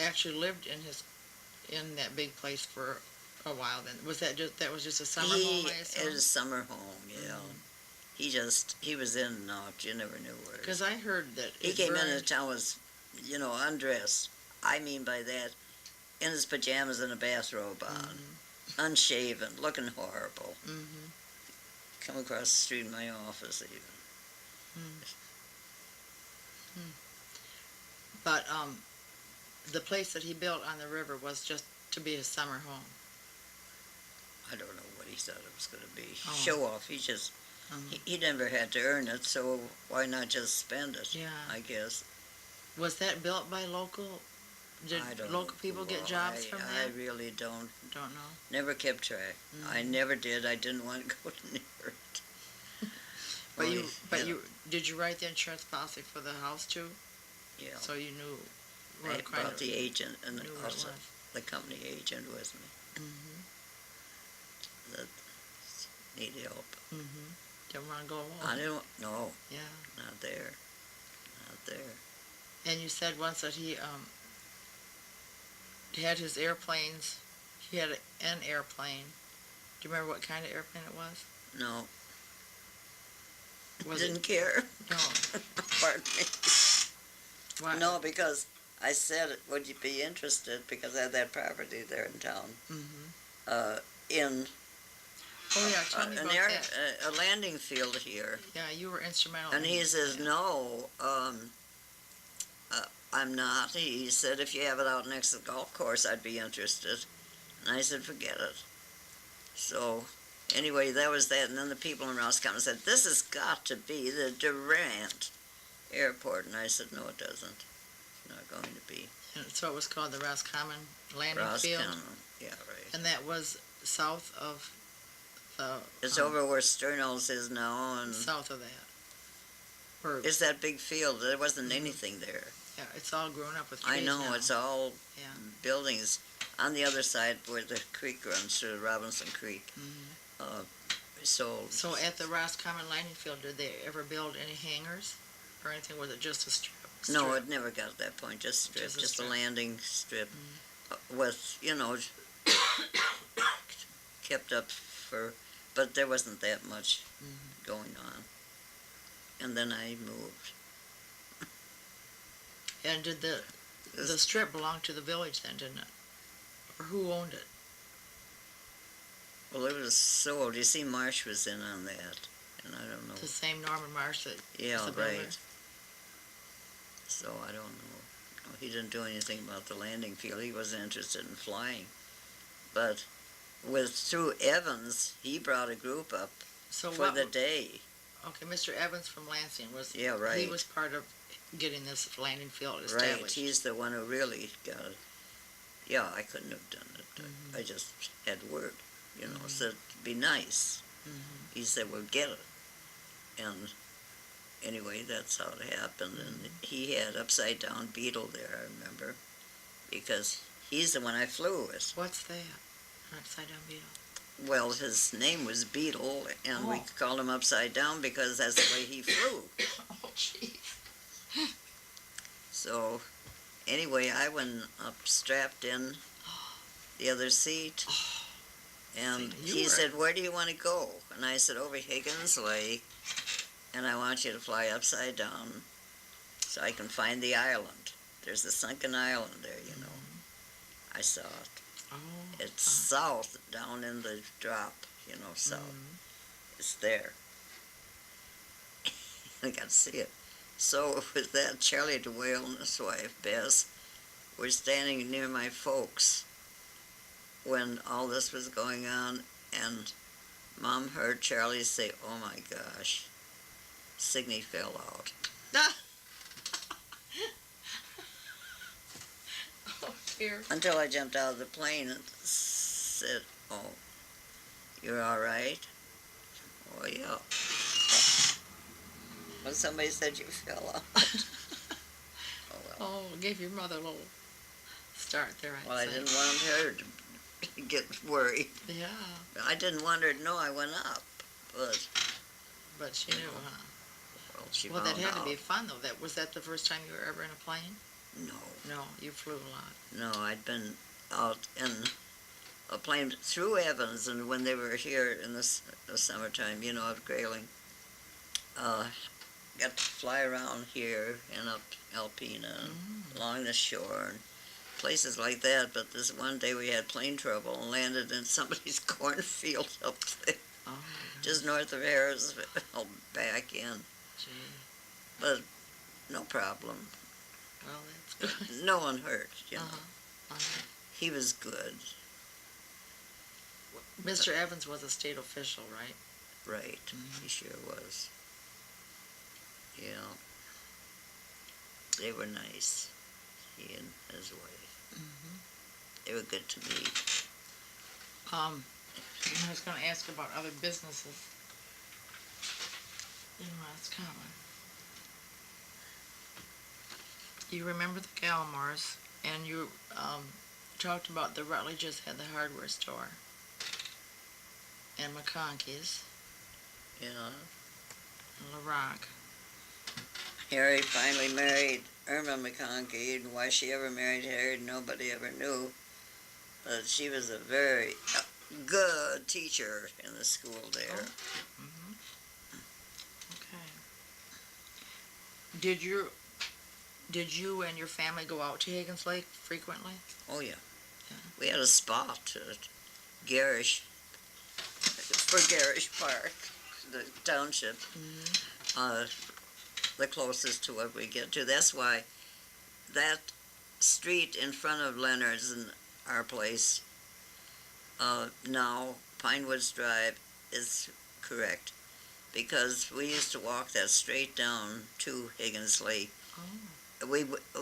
Speaker 2: actually lived in that big place for a while. Then was that just a summer home? I assume?
Speaker 1: It was a summer home, yeah. He was in and out. You never knew where.
Speaker 2: Because I heard that
Speaker 1: He came into town was, undressed. I mean by that, in his pajamas and a bathrobe on, unshaven, looking horrible.
Speaker 2: Mm-hmm.
Speaker 1: Come across the street in my office even.
Speaker 2: But the place that he built on the river was just to be his summer home.
Speaker 1: I don't know what he thought it was going to be.
Speaker 2: Oh.
Speaker 1: Show off. He never had to earn it, so why not just spend it?
Speaker 2: Yeah.
Speaker 1: I guess.
Speaker 2: Was that built by local? Did
Speaker 1: I don't
Speaker 2: local
Speaker 1: know.
Speaker 2: people get jobs from
Speaker 1: I
Speaker 2: that?
Speaker 1: really don't.
Speaker 2: Don't know.
Speaker 1: Never kept track. I never did. I didn't want to go near it.
Speaker 2: Did you write the insurance policy for the house too?
Speaker 1: Yeah.
Speaker 2: So you knew
Speaker 1: I
Speaker 2: what kind
Speaker 1: brought
Speaker 2: of
Speaker 1: the agent and
Speaker 2: knew what it
Speaker 1: also
Speaker 2: was.
Speaker 1: the company agent with me. That need help.
Speaker 2: Didn't want to go alone.
Speaker 1: I don't know.
Speaker 2: Yeah.
Speaker 1: Not there. Not there.
Speaker 2: And you said once that he had his airplanes. He had an airplane. Do you remember what kind of airplane it was?
Speaker 1: No.
Speaker 2: Was
Speaker 1: Didn't
Speaker 2: it?
Speaker 1: care.
Speaker 2: No.
Speaker 1: Pardon me.
Speaker 2: Why?
Speaker 1: No, because I said, would you be interested, because I had that property there in town, in
Speaker 2: Oh yeah, tell me about that.
Speaker 1: a landing field here.
Speaker 2: Yeah, you were instrumental.
Speaker 1: And
Speaker 2: in
Speaker 1: he says,
Speaker 2: that.
Speaker 1: no, I'm not. He said, if you have it out next to the golf course, I'd be interested. And I said, forget it. So, anyway, that was that. And then the people in Roscommon said, this has got to be the Durant Airport. And I said, no, it doesn't. It's not going to be.
Speaker 2: And so it was called the Roscommon Landing Field.
Speaker 1: Roscommon, yeah, right.
Speaker 2: And that was south of the.
Speaker 1: It's over where Sternals is now, and
Speaker 2: South of that. Or,
Speaker 1: it's that big field. There wasn't anything there.
Speaker 2: yeah, it's all grown up with
Speaker 1: I
Speaker 2: trees
Speaker 1: know,
Speaker 2: now.
Speaker 1: it's all
Speaker 2: Yeah.
Speaker 1: buildings on the other side where the creek runs through, Robinson Creek.
Speaker 2: So at the Roscommon Landing Field, did they ever build any hangars or anything? Was it just a strip?
Speaker 1: No, it never got to that point, just strip,
Speaker 2: Just a
Speaker 1: just a
Speaker 2: strip.
Speaker 1: landing strip with, kept up for, but there wasn't that much going on. And then I moved.
Speaker 2: And did the strip belong to the village then, didn't it? Or who owned it?
Speaker 1: Well, it was sold. You see, Marsh was in on that, and I don't know.
Speaker 2: The same Norman Marsh that
Speaker 1: Yeah,
Speaker 2: was the builder?
Speaker 1: right. So I don't know. No, he didn't do anything about the landing field. He wasn't interested in flying. But through Evans, he brought a group up
Speaker 2: So
Speaker 1: for the day.
Speaker 2: Okay, Mr. Evans from Lansing was.
Speaker 1: Yeah, right.
Speaker 2: He was part of getting this landing field
Speaker 1: Right,
Speaker 2: established.
Speaker 1: he's the one who really got it. Yeah, I couldn't have done it. I just had word, said it'd be nice. He said, well, get it. And anyway, that's how it happened. And he had Upside Down Beetle there, I remember, because he's the one I flew with.
Speaker 2: What's that? An upside down beetle.
Speaker 1: Well, his name was Beetle, and we called him Upside Down because that's the way he flew.
Speaker 2: Oh, jeez.
Speaker 1: So, anyway, I went up strapped in the other seat, and he said, where do you want to go? And I said, over Higgins Lake, and I want you to fly upside down so I can find the island. There's a sunken island there, I saw it.
Speaker 2: Oh.
Speaker 1: It's south, down in the drop, south. It's there. I got to see it. So with that, Charlie DeWale and his wife, Bess, were standing near my folks when all this was going on, and Mom heard Charlie say, oh my gosh, Signe fell out.
Speaker 2: Oh, dear.
Speaker 1: Until I jumped out of the plane and said, oh, you're all right? Oh, yeah. But somebody said you fell out. Oh, well.
Speaker 2: Oh, gave your mother a little start there,
Speaker 1: Well,
Speaker 2: I'd
Speaker 1: I
Speaker 2: say.
Speaker 1: didn't want her to get worried.
Speaker 2: Yeah,
Speaker 1: I didn't want her to know I went up, but,
Speaker 2: but she knew, huh?
Speaker 1: well, she
Speaker 2: Well, that
Speaker 1: found
Speaker 2: had to be
Speaker 1: out.
Speaker 2: fun, though. Was that the first time you were ever in a plane?
Speaker 1: No,
Speaker 2: No, you flew a lot.
Speaker 1: no, I'd been out in a plane through Evans, and when they were here in the summertime, at Grayling, uh, got to fly around here and up Alpena and along the shore and places like that. But this one day we had plane trouble and landed in somebody's cornfield up there,
Speaker 2: Oh, my
Speaker 1: just
Speaker 2: goodness.
Speaker 1: north of Harrisville, back in.
Speaker 2: Gee.
Speaker 1: But no problem.
Speaker 2: Well, that's good.
Speaker 1: No one hurt.
Speaker 2: Uh-huh. Uh-huh.
Speaker 1: He was good.
Speaker 2: Mr. Evans was a state official, right?
Speaker 1: Right. He sure was. Yeah. They were nice. He and his wife. They were good to me.
Speaker 2: I was going to ask about other businesses in Roscommon. You remember the Gallimores, and you talked about the Rutledges had the hardware store, and McConkey's,
Speaker 1: Yeah.
Speaker 2: and LaRock.
Speaker 1: Harry finally married Irma McConkey, and why she ever married Harry, nobody ever knew. But she was a very good teacher in the school there.
Speaker 2: Mm-hmm. Okay. Did you and your family go out to Higgins Lake frequently?
Speaker 1: Oh, yeah.
Speaker 2: Yeah.
Speaker 1: We had a spot at Garish, for Garish Park, the township, the closest to what we get to. That's why that street in front of Leonard's and our place, now Pine Woods Drive, is correct, because we used to walk that straight down to Higgins Lake.
Speaker 2: Oh.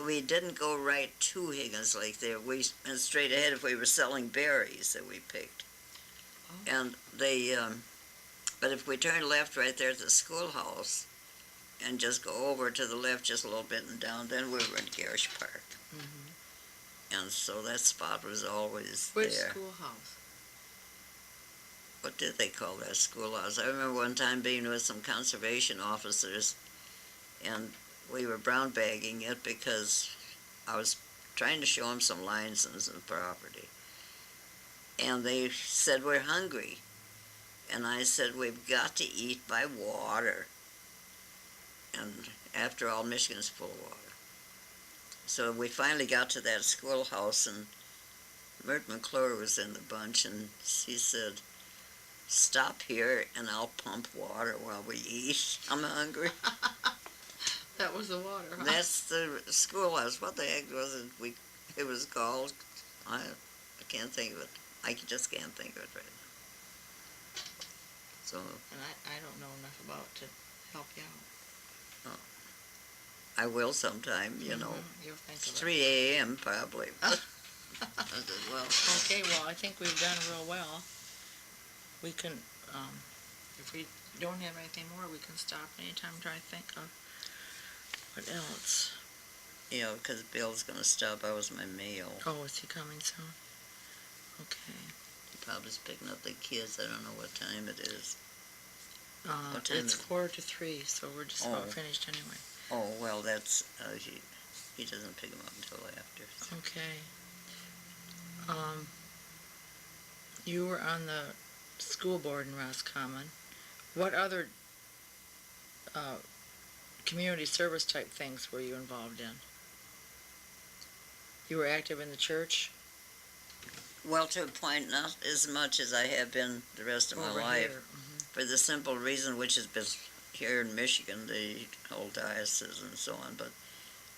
Speaker 1: We didn't go right to Higgins Lake there. We went straight ahead if we were selling berries that we picked.
Speaker 2: Oh.
Speaker 1: And but if we turn left right there at the schoolhouse and just go over to the left just a little bit and down, then we were in Garish Park. And so that spot was always
Speaker 2: Which
Speaker 1: there.
Speaker 2: schoolhouse?
Speaker 1: What did they call that schoolhouse? I remember one time being with some conservation officers, and we were brown bagging it because I was trying to show them some lines and some property. And they said, "We're hungry." And I said, "We've got to eat by water." And after all, Michigan's full of water. So we finally got to that schoolhouse, and Mert McClure was in the bunch, and she said, "Stop here and I'll pump water while we eat. I'm hungry."
Speaker 2: That was the water, huh?
Speaker 1: That's the schoolhouse. What the heck was it? It was called. I can't think of it. I just can't think of it right now. So
Speaker 2: And I don't know enough about to help you out.
Speaker 1: I will sometime.
Speaker 2: You'll think
Speaker 1: It's
Speaker 2: of it.
Speaker 1: 3 a.m. probably. I said, well,
Speaker 2: Okay, well, I think we've done real well. We can, if we don't have anything more, we can stop anytime and try to think of what else.
Speaker 1: because Bill's going to stop out with my mail.
Speaker 2: Oh, is he coming soon? Okay.
Speaker 1: He probably is picking up the kids. I don't know what time it is. What time
Speaker 2: It's
Speaker 1: is it?
Speaker 2: 2:45, so we're just about
Speaker 1: Oh.
Speaker 2: finished anyway.
Speaker 1: Oh, well, that's, he doesn't pick them up until after. So.
Speaker 2: Okay. You were on the school board in Roscommon. What other community service type things were you involved in? You were active in the church?
Speaker 1: Well, to a point, not as much as I have been the rest of my
Speaker 2: Over
Speaker 1: life,
Speaker 2: here.
Speaker 1: for the simple reason, which has been here in Michigan, the whole diocese and so on. But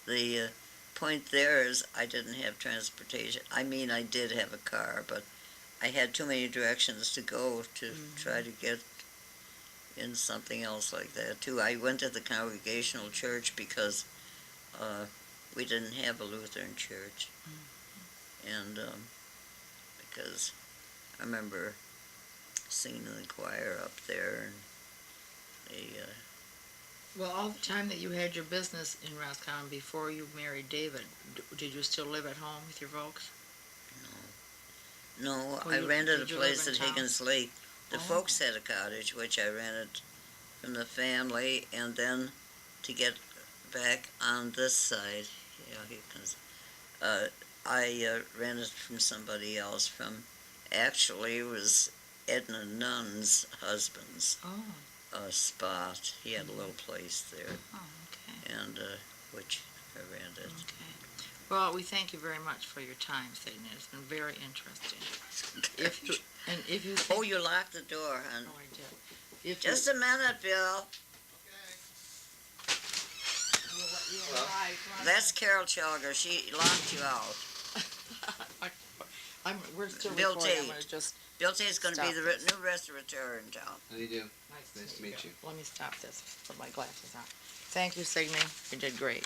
Speaker 1: the point there is I didn't have transportation. I mean, I did have a car, but I had too many directions to go to try to get in something else like that, too. I went to the Congregational Church because we didn't have a Lutheran church. And because I remember singing in the choir up there, and
Speaker 2: Well, all the time that you had your business in Roscommon before you married David, did you still live at home with your folks?
Speaker 1: No,
Speaker 2: Or
Speaker 1: I
Speaker 2: you-
Speaker 1: rented a
Speaker 2: did you live
Speaker 1: place
Speaker 2: in
Speaker 1: at
Speaker 2: town?
Speaker 1: Higgins Lake. The
Speaker 2: Oh.
Speaker 1: folks had a cottage, which I rented from the family, and then to get back on this side, Higgins, I rented from somebody else from, actually, it was Edna Nunn's husband's
Speaker 2: Oh,
Speaker 1: spot. He had a little place there,
Speaker 2: oh, okay,
Speaker 1: and which I rented.
Speaker 2: okay. Well, we thank you very much for your time, Signe. It's been very interesting. If you, and if you think,
Speaker 1: Oh, you locked the door, hon.
Speaker 2: oh, I did. If
Speaker 1: Just a minute, Bill.
Speaker 2: we'll let you
Speaker 3: Well,
Speaker 2: arrive, come on.
Speaker 1: That's Carol Chalger. She locked you out.
Speaker 2: We're still
Speaker 1: Bill
Speaker 2: recording. I'm
Speaker 1: Tate.
Speaker 2: gonna just
Speaker 1: Bill Tate's going to be
Speaker 2: Stop
Speaker 1: the
Speaker 2: this.
Speaker 1: new restaurateur in town.
Speaker 3: How do you do?
Speaker 2: nice
Speaker 3: Nice to meet you.
Speaker 2: Let me stop this. Put my glasses on. Thank you, Signe. You did great.